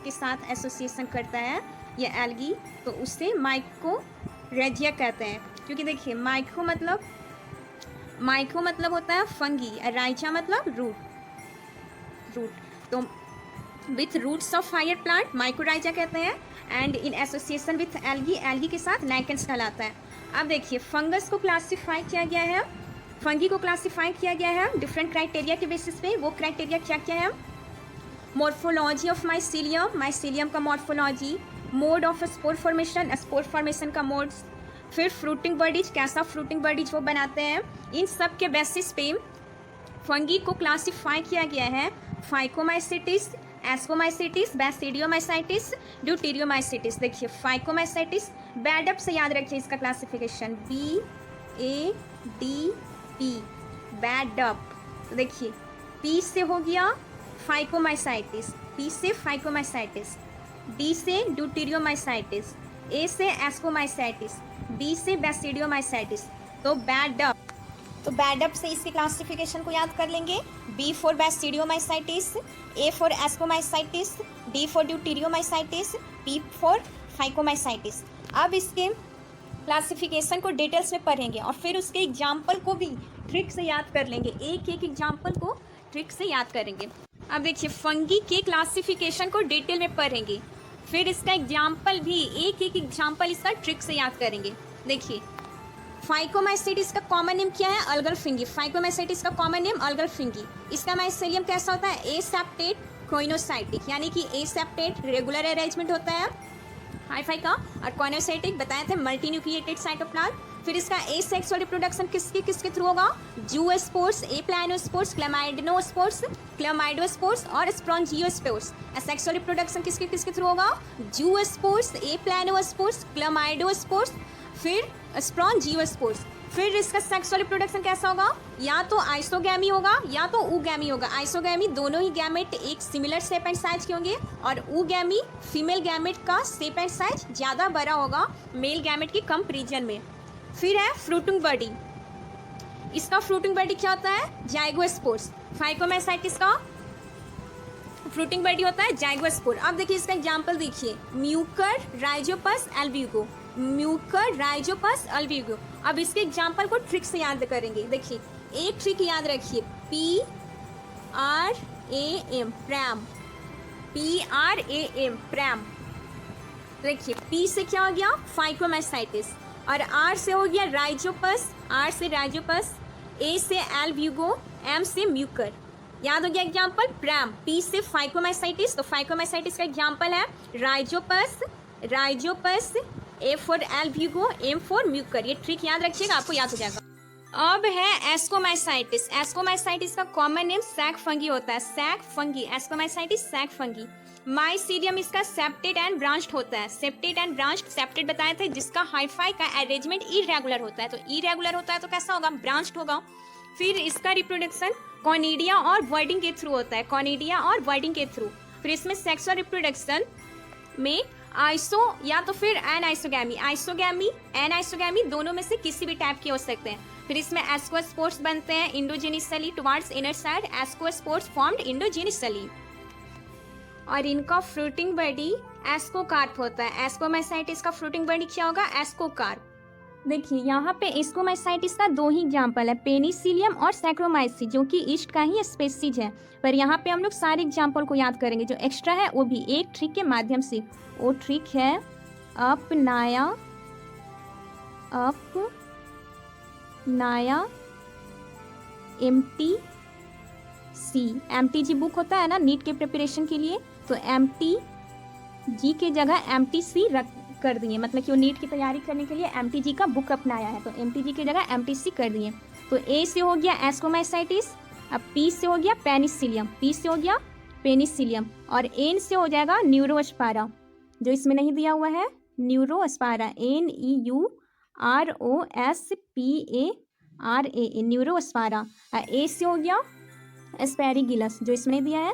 के साथ एसोसिएशन करता है ये एल्गी, तो उसे माइकोरेजिया कहते हैं। क्योंकि देखिए माइको मतलब होता है फंगी, राइजा मतलब रूट, तो with roots of higher plant mycorrhiza कहते हैं, and in association with algae के साथ लाइकेंस कहलाता है। अब देखिए फंगी को क्लासीफाई किया गया है डिफरेंट क्राइटेरिया के बेसिस पे। वो क्राइटेरिया क्या क्या है? मॉर्फोलॉजी ऑफ माइसीलियम का morphology, mode of spore formation का मोड्स, फिर फ्रूटिंग बॉडीज, कैसा फ्रूटिंग बॉडीज वो बनाते हैं। इन सब के बेसिस पे फंगी को क्लासीफाई किया गया है फाइकोमाइसेटिस, एस्कोमाइसेटिस, बैसिडियोमाइसाइटिस, ड्यूटेरियोमाइसेटिस। देखिए फाइकोमाइसेटिस बैडअप से याद रखिए इसका क्लासिफिकेशन BADP, बैडअप। तो देखिए P से हो गया फाइकोमाइसाइटिस, P से फाइकोमाइसाइटिस, D से ड्यूटेरियोमाइसाइटिस, A से एस्कोमाइसाइटिस, B से बैसिडियोमाइसाइटिस। तो बैडअप से इसके क्लासिफिकेशन को याद कर लेंगे। B for basidiomycetes, A for ascomycetes, D for deuteromycetes, P for phycomycetes. अब इसके क्लासिफिकेशन को डिटेल्स में पढ़ेंगे और फिर उसके एग्जाम्पल को भी ट्रिक से याद कर लेंगे। एक एग्जाम्पल को ट्रिक से याद करेंगे। अब देखिए फंगी के क्लासिफिकेशन को डिटेल में पढ़ेंगे, फिर इसका एग्जाम्पल भी एक एग्जाम्पल इसका ट्रिक से याद करेंगे। देखिए फाइकोमाइसेटिस का कॉमन नेम क्या है? अलगल फिंगी। फाइकोमाइसेटिस का कॉमन नेम अलगल फिंगी। इसका माइसेलियम कैसा होता है? एसेप्टेट कोइनोसाइटिक, यानी कि एसेप्टेट रेगुलर अरेंजमेंट होता है हाइफाई का, और कॉइनोसाइटिक बताए थे मल्टीन्यूक्लिएटेड साइटोप्लाज्म। फिर इसका एसेक्सुअल रिप्रोडक्शन किसके थ्रू होगा? जूस्पोर्स, एप्लानोस्पोर्स, क्लामाइडोस्पोर्स और स्पॉन्जियोस्पोर्स। एसेक्सुअल रिप्रोडक्शन किसके थ्रू होगा? जूस्पोर्स, एप्लानोस्पोर्स, क्लामाइडोस्पोर्स, फिर स्पॉन्जियोस्पोर्स। फिर इसका सेक्सुअल रिप्रोडक्शन कैसा होगा? या तो आइसोगैमी होगा या तो ऊगैमी होगा। आइसोगैमी दोनों ही गैमेट एक सिमिलर शेप एंड साइज के होंगे, और ऊगैमी फीमेल गैमेट का शेप एंड साइज ज़्यादा बड़ा होगा मेल गैमेट की कंपैरिजन में। फिर है फ्रूटिंग बॉडी। इसका फ्रूटिंग बॉडी क्या होता है? जाइगोस्पोर्स। फाइकोमाइसाइटिस का फ्रूटिंग बॉडी होता है जाइगोस्पोर। अब देखिए इसका एग्जांपल देखिए, Mucor Rhizopus Albugo, Mucor Rhizopus Albugo. अब इसके एग्जांपल को ट्रिक से याद करेंगे। देखिए एक ट्रिक याद रखिए, PRAM प्रैम, PRAM प्रैम। देखिए P से क्या हो गया? फाइकोमाइसाइटिस, और R से हो गया राइजोपस, R से राइजोपस, A से एल्ब्यूगो, M से म्यूकर। याद हो गया एग्जाम्पल? प्रैम। P से फाइकोमाइसाइटिस, तो फाइकोमाइसाइटिस का एग्जाम्पल है Rhizopus, A for Albugo, M for Mucor. ये ट्रिक याद रखिएगा, आपको याद हो जाएगा। अब है एस्कोमाइसाइटिस। एस्कोमाइसाइटिस का कॉमन नेम सैक फंगी होता है, sac fungi. Ascomycetes sac fungi. Mycelium इसका सेप्टेड एंड ब्रांच्ड होता है। सेप्टेड एंड ब्रांच्ड, सेप्टेड बताए थे जिसका हाइफाई का अरेंजमेंट इरेगुलर होता है, तो इरेगुलर होता है तो कैसा होगा? ब्रांच्ड होगा। फिर इसका रिप्रोडक्शन कॉनिडिया और वर्डिंग के थ्रू होता है, कॉनिडिया और वर्डिंग के थ्रू। फिर इसमें सेक्सुअल रिप्रोडक्शन में आइसो या तो फिर एनाइसोगैमी, आइसोगैमी एनाइसोगैमी दोनों में से किसी भी टाइप के हो सकते हैं। फिर इसमें एस्कोस्पोर्स बनते हैं endogenously towards inner side, ascospores formed endogenously. और इनका फ्रूटिंग बॉडी एस्कोकार्प होता है। एस्कोमाइसाइटिस का फ्रूटिंग बॉडी क्या होगा? एस्कोकार्प। देखिए यहाँ पे एस्कोमाइसाइटिस का दो ही एग्जाम्पल है, पेनिसिलियम और सैक्रोमाइसी, जो कि ईस्ट का ही स्पेसीज है। पर यहाँ पे हम लोग सारे एग्जाम्पल को याद करेंगे, जो एक्स्ट्रा है वो भी एक ट्रिक के माध्यम से। वो ट्रिक है अपनाया, अपनाया, MTC बुक होता है ना नीट के प्रिपरेशन के लिए, तो MTG के जगह MTC रख कर दिए, मतलब कि वो नीट की तैयारी करने के लिए MTG का बुक अपनाया है, तो MTG की जगह MTC कर दिए। तो A से हो गया एस्कोमाइसाइटिस, अब P से हो गया पेनिसिलियम, P से हो गया पेनिसिलियम, और N से हो जाएगा न्यूरोस्पारा, जो इसमें नहीं दिया हुआ है, न्यूरोस्पारा, NEUROSPARA, न्यूरोस्पारा। A से हो गया एस्पेरिगिलस, जो इसमें नहीं दिया है,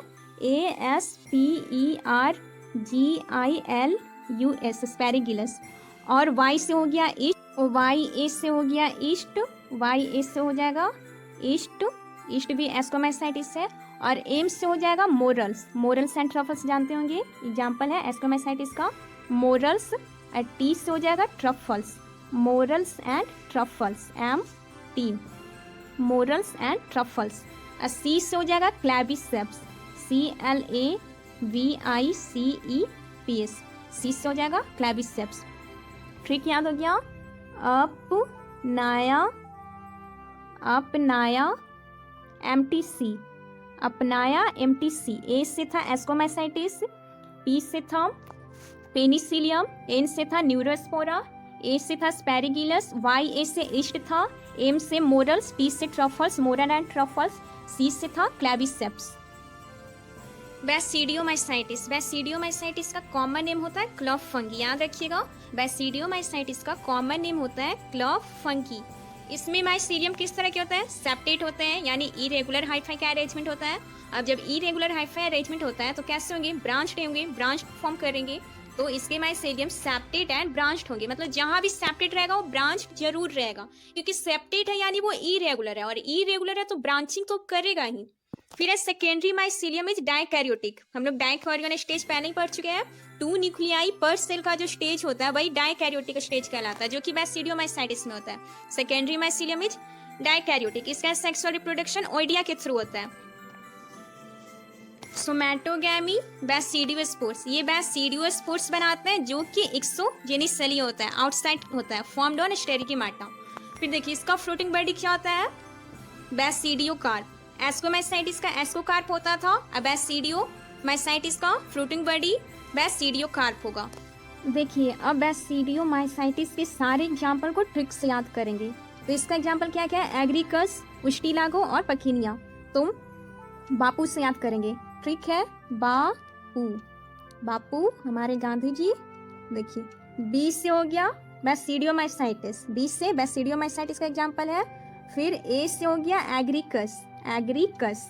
ASPERGILUS, एस्पेरिगिलस। और Y से हो गया ईस्ट, और YA से हो गया ईस्ट, YA से हो जाएगा ईस्ट, ईस्ट भी एस्कोमाइसाइटिस है। और M से हो जाएगा मोरल्स, मोरल्स एंड ट्रफल्स जानते होंगे, एग्जाम्पल है एस्कोमाइसाइटिस का मोरल्स। और T से हो जाएगा truffles, morals and truffles, MT, morals and truffles. और C से हो जाएगा क्लैबिसेप्स, CLAVICEPS, C से हो जाएगा क्लैबिसेप्स। ट्रिक याद हो गया, अपनाया MTC, अपनाया MTC। A से था एस्कोमाइसाइटिस, P से था पेनिसिलियम, N से था न्यूरोस्पोरा, A से था स्पेरिगिलस, YA से ईस्ट था, M से मोरल्स, T से truffles, moral and truffles, C से था क्लैबिसेप्स। बैसिडियोमाइसाइटिस, बैसिडियोमाइसाइटिस का कॉमन नेम होता है क्लॉव फंगी, याद रखिएगा, बैसिडियोमाइसाइटिस का कॉमन नेम होता है क्लॉव फंगी। इसमें माइसीलियम किस तरह के होता है, सेप्टेट होते हैं, यानी इरेगुलर हाइफाई का अरेंजमेंट होता है। अब जब इरेगुलर हाइफाई अरेंजमेंट होता है तो कैसे होंगे, ब्रांच्ड होंगे, ब्रांच फॉर्म करेंगे, तो इसके माइसीलियम सेप्टेट एंड ब्रांच्ड होंगे, मतलब जहां भी सेप्टेट रहेगा वो ब्रांच जरूर रहेगा, क्योंकि सेप्टेट है यानी वो इरेगुलर है, और इरेगुलर है तो ब्रांचिंग तो करेगा ही। फिर है सेकेंडरी माइसीलियम इज डाइकैरियोटिक, हम लोग डाइकैरियोन स्टेज पहले ही पढ़ चुके हैं। 2 न्यूक्लियाई पर सेल का जो स्टेज होता है वही डाइकैरियोटिक स्टेज कहलाता है, जो कि बैसिडियोमाइसाइटिस में होता है। सेकेंडरी माइसीलियम इज डाइकैरियोटिक, इसका सेक्सुअल रिप्रोडक्शन ओइडिया के थ्रू होता है। सोमैटोगैमी बैसिडियोस्पोर्स, ये बैसिडियोस्पोर्स बनाते हैं जो कि एक्सोजेनिसली होता है, आउटसाइड होता है, फॉर्म्ड ऑन स्टेरिकीमाटा। फिर देखिए इसका फ्लोटिंग बॉडी क्या होता है, बैसिडियोकार्प। एस्कोमाइसाइटिस का एस्कोकार्प होता था, अब बैसिडियोमाइसाइटिस का फ्लोटिंग बॉडी बैसिडियोकार्प होगा। देखिए अब बैसिडियोमाइसाइटिस के सारे एग्जाम्पल को ट्रिक से याद करेंगे। तो इसका एग्जाम्पल क्या क्या है, एग्रिकस, उस्टिलागो और पकीनिया। तुम बापू से याद करेंगे, ट्रिक है बापू, बापू हमारे गांधी जी। देखिए बी से हो गया बैसिडियोमाइसाइटिस, बी से बैसिडियोमाइसाइटिस का एग्जाम्पल है। फिर ए से हो गया एग्रिकस, एग्रिकस।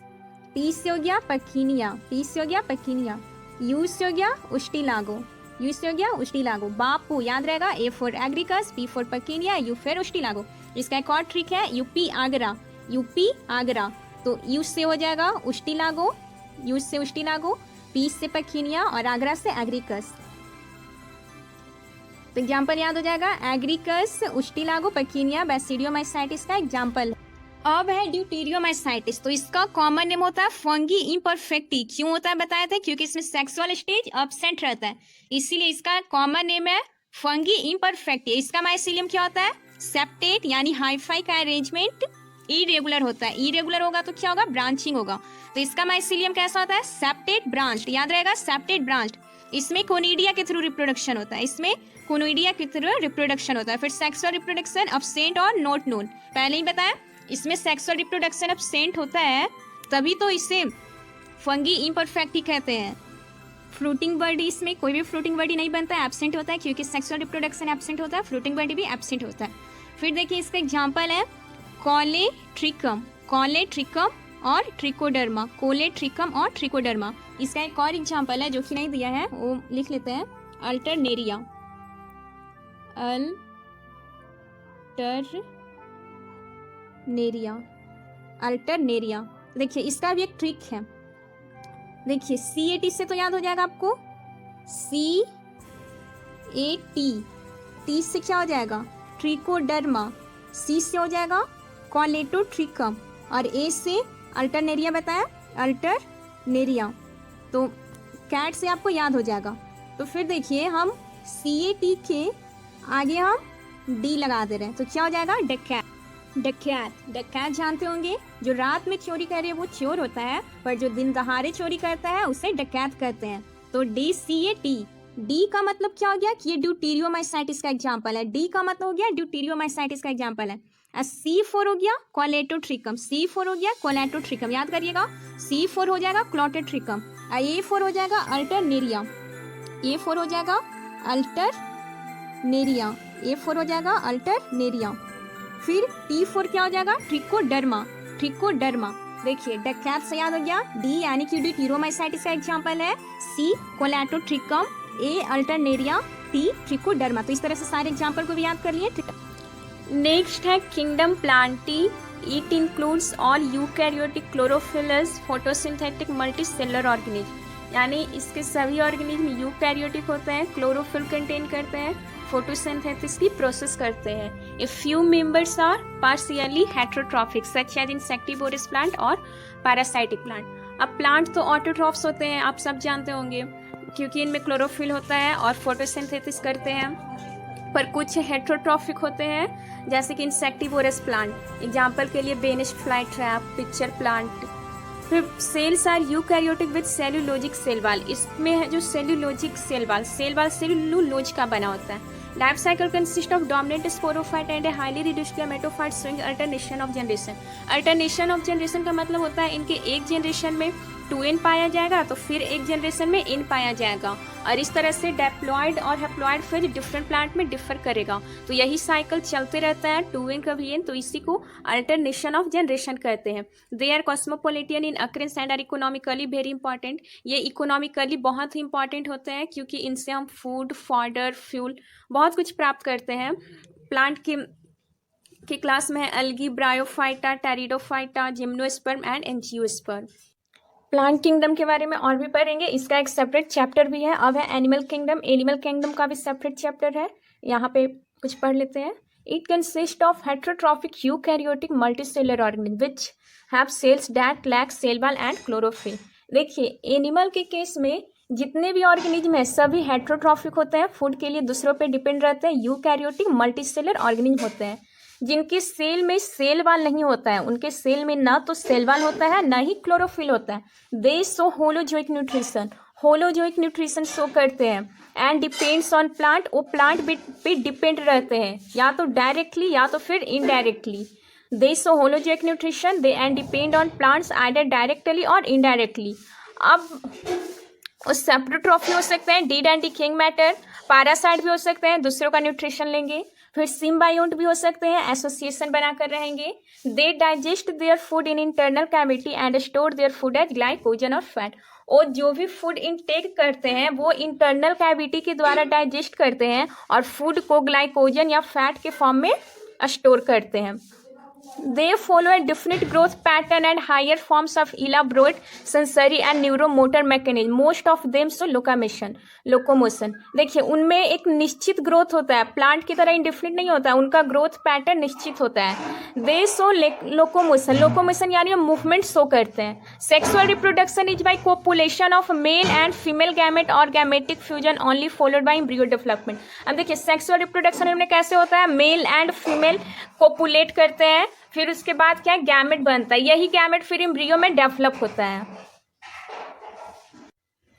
पी से हो गया पकीनिया, पी से हो गया पकीनिया। यू से हो गया उस्टिलागो, यू से हो गया उस्टिलागो। बापू याद रहेगा, A for Agaricus, P for Puccinia, U for Ustilago. इसका एक और ट्रिक है यूपी आगरा, यूपी आगरा। तो यू से हो जाएगा उस्टिलागो, यू से उस्टिलागो, पी से पकीनिया और आगरा से एग्रिकस। तो एग्जाम्पल याद हो जाएगा, एग्रिकस, उस्टिलागो, पकीनिया बैसिडियोमाइसाइटिस का एग्जाम्पल। अब है ड्यूटेरियोमाइसाइटिस, तो इसका कॉमन नेम होता है फंगी इम्परफेक्टी। क्यों होता है बताया था, क्योंकि इसमें सेक्सुअल स्टेज एब्सेंट रहता है, इसीलिए इसका कॉमन नेम है फंगी इम्परफेक्टी। इसका माइसीलियम क्या होता है, सेप्टेट, यानी हाईफाई का अरेंजमेंट इरेगुलर होता है, इरेगुलर होगा तो क्या होगा, ब्रांचिंग होगा। तो इसका माइसीलियम कैसा होता है, सेप्टेट ब्रांच्ड, याद रहेगा सेप्टेट ब्रांच्ड। इसमें कोनिडिया के थ्रू रिप्रोडक्शन होता है, इसमें कोनिडिया के थ्रू रिप्रोडक्शन होता है। फिर सेक्सुअल रिप्रोडक्शन एब्सेंट और नॉट नोन, पहले ही बताया, इसमें सेक्सुअल रिप्रोडक्शन एब्सेंट होता है, तभी तो इसे फंगी इम्परफेक्टी कहते हैं। फ्लोटिंग बॉडी, इसमें कोई भी फ्लोटिंग बॉडी नहीं बनता है, एब्सेंट होता है, क्योंकि सेक्सुअल रिप्रोडक्शन एब्सेंट होता है, फ्लोटिंग बॉडी भी एब्सेंट होता है। फिर देखिए इसका एग्जाम्पल है कोलेट्रिकम, कोलेट्रिकम और ट्रिकोडर्मा, कोलेट्रिकम और ट्रिकोडर्मा। इसका एक और एग्जाम्पल है जो कि नहीं दिया है, वो लिख लेते हैं, अल्टरनेरिया, अल्टरनेरिया, अल्टरनेरिया। देखिए इसका भी एक ट्रिक है, देखिए CAT से तो याद हो जाएगा आपको, CAT, T से क्या हो जाएगा, ट्रिकोडर्मा, C से हो जाएगा कोलेटोट्रिकम, और A से अल्टरनेरिया बताया, अल्टरनेरिया। तो कैट से आपको याद हो जाएगा। तो फिर देखिए हम CAT के आगे हम D लगा दे रहे हैं, तो क्या हो जाएगा? डकैत। डकैत, डकैत जानते होंगे, जो रात में चोरी करे वो चोर होता है, पर जो दिन दहाड़े चोरी करता है उसे डकैत कहते हैं। तो DCAT। डी का मतलब क्या हो गया कि ये ड्यूटीरियोमाइसाइटिस का एग्जाम्पल है। डी का मतलब हो गया ड्यूटीरियोमाइसाइटिस का एग्जाम्पल है। C4 हो गया कोलेटोट्रिकम। C4 हो गया कोलेटोट्रिकम, याद करिएगा। C4 हो जाएगा क्लोटेट्रिकम। A4 हो जाएगा अल्टरनेरिया। A4 हो जाएगा अल्टरनेरिया। A4 हो जाएगा अल्टरनेरिया। फिर T4 क्या हो जाएगा? ट्रिकोडर्मा। ट्रिकोडर्मा। देखिए डकैत से याद हो गया, डी यानी कि ड्यूटीरियोमाइसाइटिस का एग्जाम्पल है, C कोलेटोट्रिकम, A अल्टरनेरिया, T ट्रिकोडर्मा। तो इस तरह से सारे एग्जाम्पल को भी याद कर लिए। नेक्स्ट है kingdom Plantae. It includes all eukaryotic chlorophyllous photosynthetic multicellular organism, यानी इसके सभी ऑर्गेनिज्म यूकैरियोटिक होते हैं, क्लोरोफिल कंटेन करते हैं, फोटोसिंथेसिस की प्रोसेस करते हैं। A few members are partially heterotrophic such as insectivorous plant और पैरासाइटिक प्लांट। अब प्लांट तो ऑटोट्रॉफ्स होते हैं, आप सब जानते होंगे, क्योंकि इनमें क्लोरोफिल होता है और फोटोसिंथेसिस करते हैं। पर कुछ हेटेरोट्रॉफिक होते हैं, जैसे कि इंसेक्टिवोरस प्लांट, एग्जाम्पल के लिए Venus fly trap, picture plant. फिर cells are eukaryotic with cellulosic cell wall. इसमें है जो सेलुलोजिक सेल वाल सेलुलोज का बना होता है। Life cycle consist of dominant sporophyte and a highly reduced gametophyte swing alternation of generation. Alternation of generation का मतलब होता है इनके एक जनरेशन में 2n पाया जाएगा, तो फिर एक जनरेशन में n पाया जाएगा, और इस तरह से डेप्लॉयड और हैप्लॉयड फिर डिफरेंट प्लांट में डिफर करेगा। तो यही साइकिल चलते रहता है, 2n कभी n, तो इसी को अल्टरनेशन ऑफ जनरेशन कहते हैं। They are cosmopolitan in occurrence and are economically very important. ये इकोनॉमिकली बहुत ही इंपॉर्टेंट होते हैं, क्योंकि इनसे हम फूड, फॉडर, फ्यूल बहुत कुछ प्राप्त करते हैं। प्लांट के क्लास में है algae, bryophyta, pteridophyta, gymnosperm and angiosperm. Plant kingdom के बारे में और भी पढ़ेंगे, इसका एक सेपरेट चैप्टर भी है। अब है एनिमल किंगडम। एनिमल किंगडम का भी सेपरेट चैप्टर है, यहाँ पे कुछ पढ़ लेते हैं। It consist of heterotrophic eukaryotic multicellular organism which have cells that lack cell wall and chlorophyll. देखिए एनिमल के केस में जितने भी ऑर्गेनिज्म है सभी हेटेरोट्रॉफिक होते हैं, फूड के लिए दूसरों पे डिपेंड रहते हैं। यूकैरियोटिक मल्टीसेलुलर ऑर्गेनिज्म होते हैं जिनके सेल में सेल वाल नहीं होता है, उनके सेल में ना तो सेल वाल होता है ना ही क्लोरोफिल होता है। They show holozoic nutrition, holozoic nutrition show करते हैं। एंड डिपेंड्स ऑन प्लांट, वो प्लांट पे डिपेंड रहते हैं, या तो डायरेक्टली या तो फिर indirectly. They show holozoic nutrition, they and depend on plants either directly और इनडायरेक्टली। अब उस सेप्रोट्रॉफी हो सकते हैं, dead and decaying matter, parasite भी हो सकते हैं, दूसरों का न्यूट्रिशन लेंगे। फिर सिम्बायोट भी हो सकते हैं, एसोसिएशन बनाकर रहेंगे। They digest their food in internal cavity and store their food as glycogen और फैट। और जो भी फूड इनटेक करते हैं वो इंटरनल कैविटी के द्वारा डाइजेस्ट करते हैं और फूड को ग्लाइकोजन या फैट के फॉर्म में स्टोर करते हैं। They follow a definite growth pattern and higher forms of elaborate sensory and neuromotor mechanism. Most of them show locomotion. देखिए उनमें एक निश्चित ग्रोथ होता है, प्लांट की तरह इंडिफिनिट नहीं होता है, उनका ग्रोथ पैटर्न निश्चित होता है। They show locomotion. लोकोमोशन यानी मूवमेंट शो करते हैं। Sexual reproduction is by copulation of male and female gamete or gametic fusion only followed by embryo development. अब देखिए सेक्सुअल रिप्रोडक्शन इनमें कैसे होता है, मेल एंड फीमेल कोपुलेट करते हैं, फिर उसके बाद क्या गैमेट बनता है, यही गैमेट फिर एम्ब्रियो में डेवलप होता है।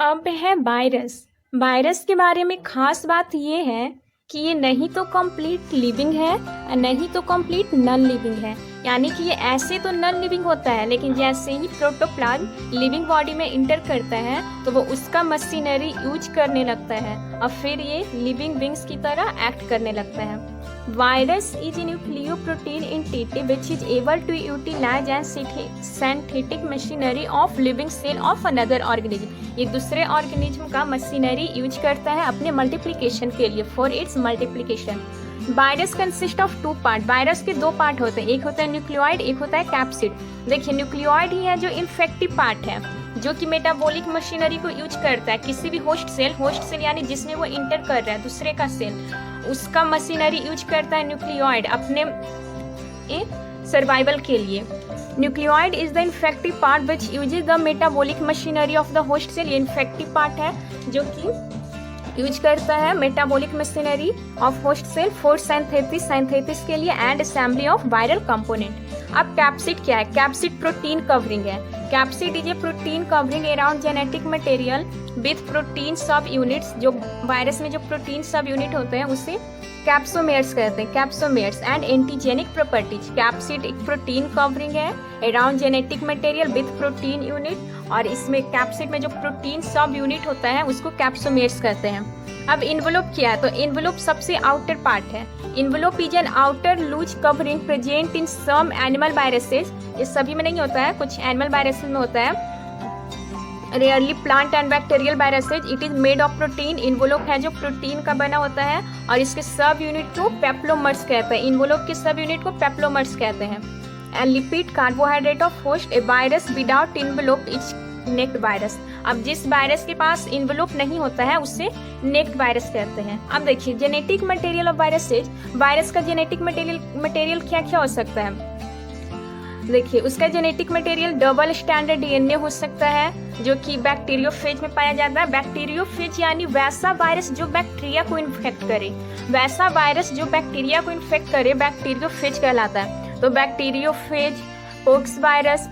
अब है वायरस। वायरस के बारे में खास बात ये है कि ये नहीं तो कंप्लीट लिविंग है और नहीं तो कंप्लीट नॉन लिविंग है, यानी कि ये ऐसे तो नॉन लिविंग होता है, लेकिन जैसे ही प्रोटोप्लाज्म लिविंग बॉडी में इंटर करता है तो वो उसका मशीनरी यूज करने लगता है और फिर ये लिविंग बींग्स की तरह एक्ट करने लगता है। Virus is nucleoprotein entity which is able to utilize and synthetic machinery of living cell of another organism. ये दूसरे ऑर्गेनिज्म का मशीनरी यूज करता है अपने मल्टीप्लिकेशन के लिए, for its multiplication. Virus consist of 2 part. Virus के 2 पार्ट होते हैं, एक होता है न्यूक्लियोइड, एक होता है कैप्सिड। देखिए न्यूक्लियोइड ही है जो इन्फेक्टिव पार्ट है, जो कि मेटाबॉलिक मशीनरी को यूज करता है। किसी भी होस्ट सेल यानी जिसमें वो इंटर कर रहा है दूसरे का सेल, उसका मशीनरी यूज करता है न्यूक्लियोइड अपने सर्वाइवल के लिए। Nucleoid is the infective part which uses the metabolic machinery of the host cell. ये इन्फेक्टिव पार्ट है जो कि यूज करता है metabolic machinery of host cell for synthesis के लिए and assembly of viral component. अब कैप्सिड क्या है? कैप्सिड प्रोटीन कवरिंग है। Capsid is a protein covering around genetic material with protein subunits. जो वायरस में जो प्रोटीन सब यूनिट होते हैं उसे कैप्सोमेयर्स कहते हैं, कैप्सोमेयर्स एंड एंटीजेनिक प्रॉपर्टीज। कैप्सिड एक प्रोटीन कवरिंग है around genetic material with protein unit, और इसमें कैप्सिड में जो प्रोटीन सब यूनिट होता है उसको कैप्सोमेयर्स कहते हैं। अब इन्वेलोप क्या है? तो इन्वेलोप सबसे आउटर पार्ट है। Envelope is an outer loose covering present in some animal viruses. ये सभी में नहीं होता है, कुछ एनिमल वायरसेस में होता है। Rarely plant and bacterial viruses. It is made of protein. Envelope है जो प्रोटीन का बना होता है, और इसके सब यूनिट को पेप्लोमर्स कहते हैं। इन्वेलोप के सब यूनिट को पेप्लोमर्स कहते हैं। And lipid carbohydrate of host a virus without envelope is naked virus. अब जिस वायरस के पास इन्वेलोप नहीं होता है उससे नेक्ड वायरस कहते हैं। अब देखिए genetic material of viruses. Virus का जेनेटिक मटेरियल क्या क्या हो सकता है? देखिए उसका genetic material double standard DNA हो सकता है जो कि बैक्टीरियोफेज में पाया जाता है। बैक्टीरियोफेज यानी वैसा वायरस जो बैक्टीरिया को इन्फेक्ट करे, वैसा वायरस जो बैक्टीरिया को इन्फेक्ट करे बैक्टीरियोफेज कहलाता है। तो bacteriophage, pox virus,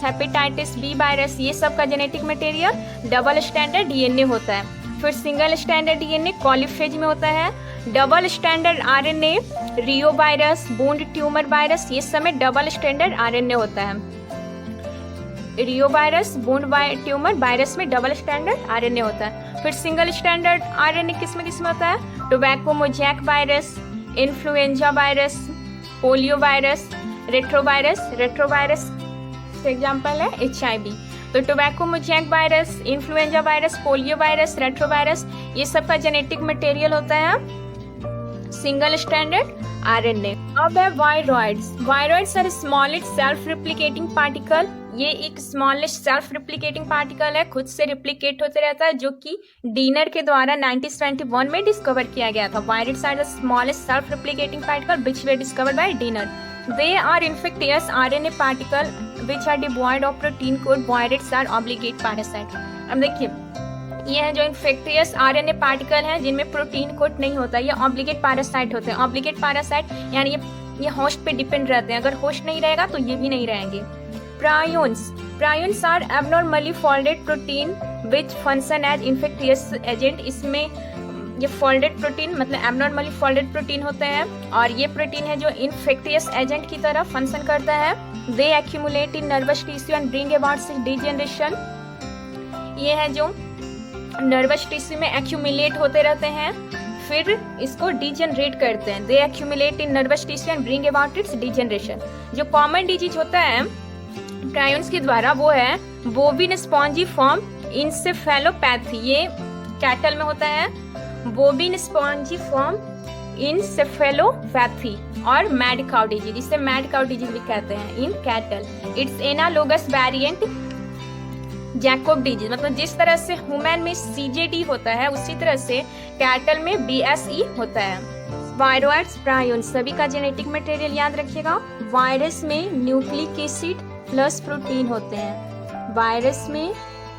hepatitis B virus, ये सब का genetic material double standard DNA होता है। फिर सिंगल स्टैंडर्ड डीएनए कॉलीफेज में होता है। डबल स्टैंडर्ड आरएनए रियो वायरस, बूंद ट्यूमर वायरस, ये सब में डबल स्टैंडर्ड आरएनए होता है। रियो वायरस, बूंद ट्यूमर वायरस में डबल स्टैंडर्ड आरएनए होता है। फिर सिंगल स्टैंडर्ड आरएनए किस में होता है? Tobacco mosaic virus, influenza virus, polio virus, retrovirus का एग्जाम्पल है HIV। तो tobacco mosaic virus, influenza virus, polio virus, retrovirus, ये सब का जेनेटिक मटेरियल होता है सिंगल स्टैंडर्ड आरएनए। अब है viroids. Viroids are smallest self replicating particle. ये एक स्मॉलेस्ट सेल्फ रिप्लिकेटिंग पार्टिकल है, खुद से रिप्लिकेट होते रहता है, जो कि डीनर के द्वारा 1971 में डिस्कवर किया गया था। Viroids are the smallest self replicating particle which were discovered by Diener. They are infectious RNA particle which are devoid of protein code. Viroids are obligate parasite. अब देखिए ये है जो इन्फेक्टियस आरएनए पार्टिकल हैं जिनमें प्रोटीन कोड नहीं होता, ये ऑब्लिगेट पैरासाइट होते हैं। ऑब्लिगेट पैरासाइट यानी ये होस्ट पे डिपेंड रहते हैं, अगर होस्ट नहीं रहेगा तो ये भी नहीं रहेंगे। Prions are abnormally folded protein which function as infectious agent. इसमें ये फोल्डेड प्रोटीन मतलब एबनॉर्मली फोल्डेड प्रोटीन होते हैं, और ये प्रोटीन है जो इन्फेक्टियस एजेंट की तरह फंक्शन करता है। They accumulate in nervous tissue and bring about degeneration. ये है जो नर्वस टिश्यू में एक्यूमुलेट होते रहते हैं, फिर इसको डिजेनरेट करते हैं। They accumulate in nervous tissue and bring about its degeneration. जो कॉमन डिजीज होता है प्रायोन्स के द्वारा वो है बोविन स्पॉन्जिफॉर्म इंसेफेलोपैथी। ये कैटल में होता है। बोविन स्पॉन्जिफॉर्म इंसेफेलोपैथी और मैड काउ डिजीज, इसे मैड काउ डिजीज भी कहते हैं in cattle. Its analogous variant Jakob disease. मतलब जिस तरह से ह्यूमन में CJD होता है उसी तरह से कैटल में BSE होता है। वायरॉइड्स प्रायोन्स सभी का जेनेटिक मटेरियल याद रखिएगा। वायरस में न्यूक्लिक एसिड प्लस प्रोटीन होते हैं। वायरस में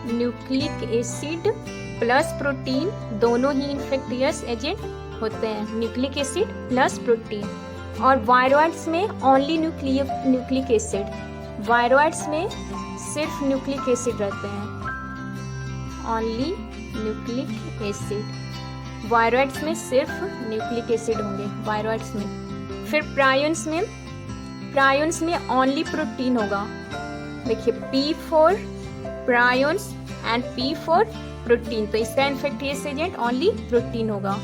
न्यूक्लिक एसिड प्लस प्रोटीन दोनों ही इन्फेक्टियस एजेंट होते हैं। Nucleic acid plus protein. और वायरॉइड्स में ओनली न्यूक्लिक एसिड। वायरॉइड्स में सिर्फ न्यूक्लिक एसिड रहते हैं, ओनली न्यूक्लिक एसिड। वायरॉइड्स में सिर्फ न्यूक्लिक एसिड होंगे वायरॉइड्स में। फिर प्रायोन्स में ओनली प्रोटीन होगा। देखिए P for prions and P for protein, तो इसका इन्फेक्टियस एजेंट ओनली प्रोटीन होगा।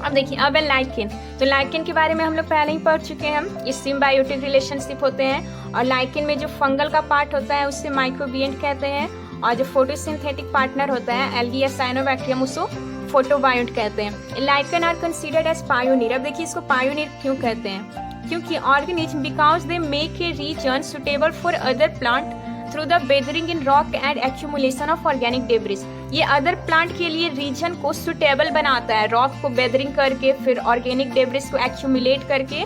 अब देखिए अब है लाइकेन। तो लाइकेन के बारे में हम लोग पहले ही पढ़ चुके हैं। ये सिम्बायोटिक रिलेशनशिप होते हैं, और लाइकेन में जो फंगल का पार्ट होता है उससे माइक्रोबिएंट कहते हैं, और जो फोटोसिंथेटिक पार्टनर होता है एल्गिया साइनोबैक्टीरियम उसको फोटोबायोंट कहते हैं। Lichen are considered as pioneer. अब देखिए इसको पायोनियर क्यों कहते हैं? क्योंकि organism because they make a region suitable for other plant through the weathering in rock and accumulation of organic debris. ये अदर प्लांट के लिए रीजन को सुटेबल बनाता है, रॉक को बेदरिंग करके फिर ऑर्गेनिक डेब्रिस को एक्यूमुलेट करके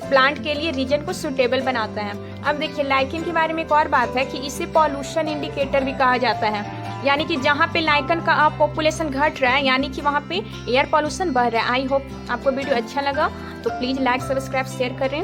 प्लांट के लिए रीजन को सुटेबल बनाता है। अब देखिए लाइकेन के बारे में एक और बात है कि इसे पॉल्यूशन इंडिकेटर भी कहा जाता है। यानी कि जहाँ पे लाइकन का पॉपुलेशन घट रहा है, यानी कि वहाँ पे एयर पॉल्यूशन बढ़ रहा है। आई होप आपको वीडियो अच्छा लगा, तो प्लीज़ लाइक सब्सक्राइब शेयर करें।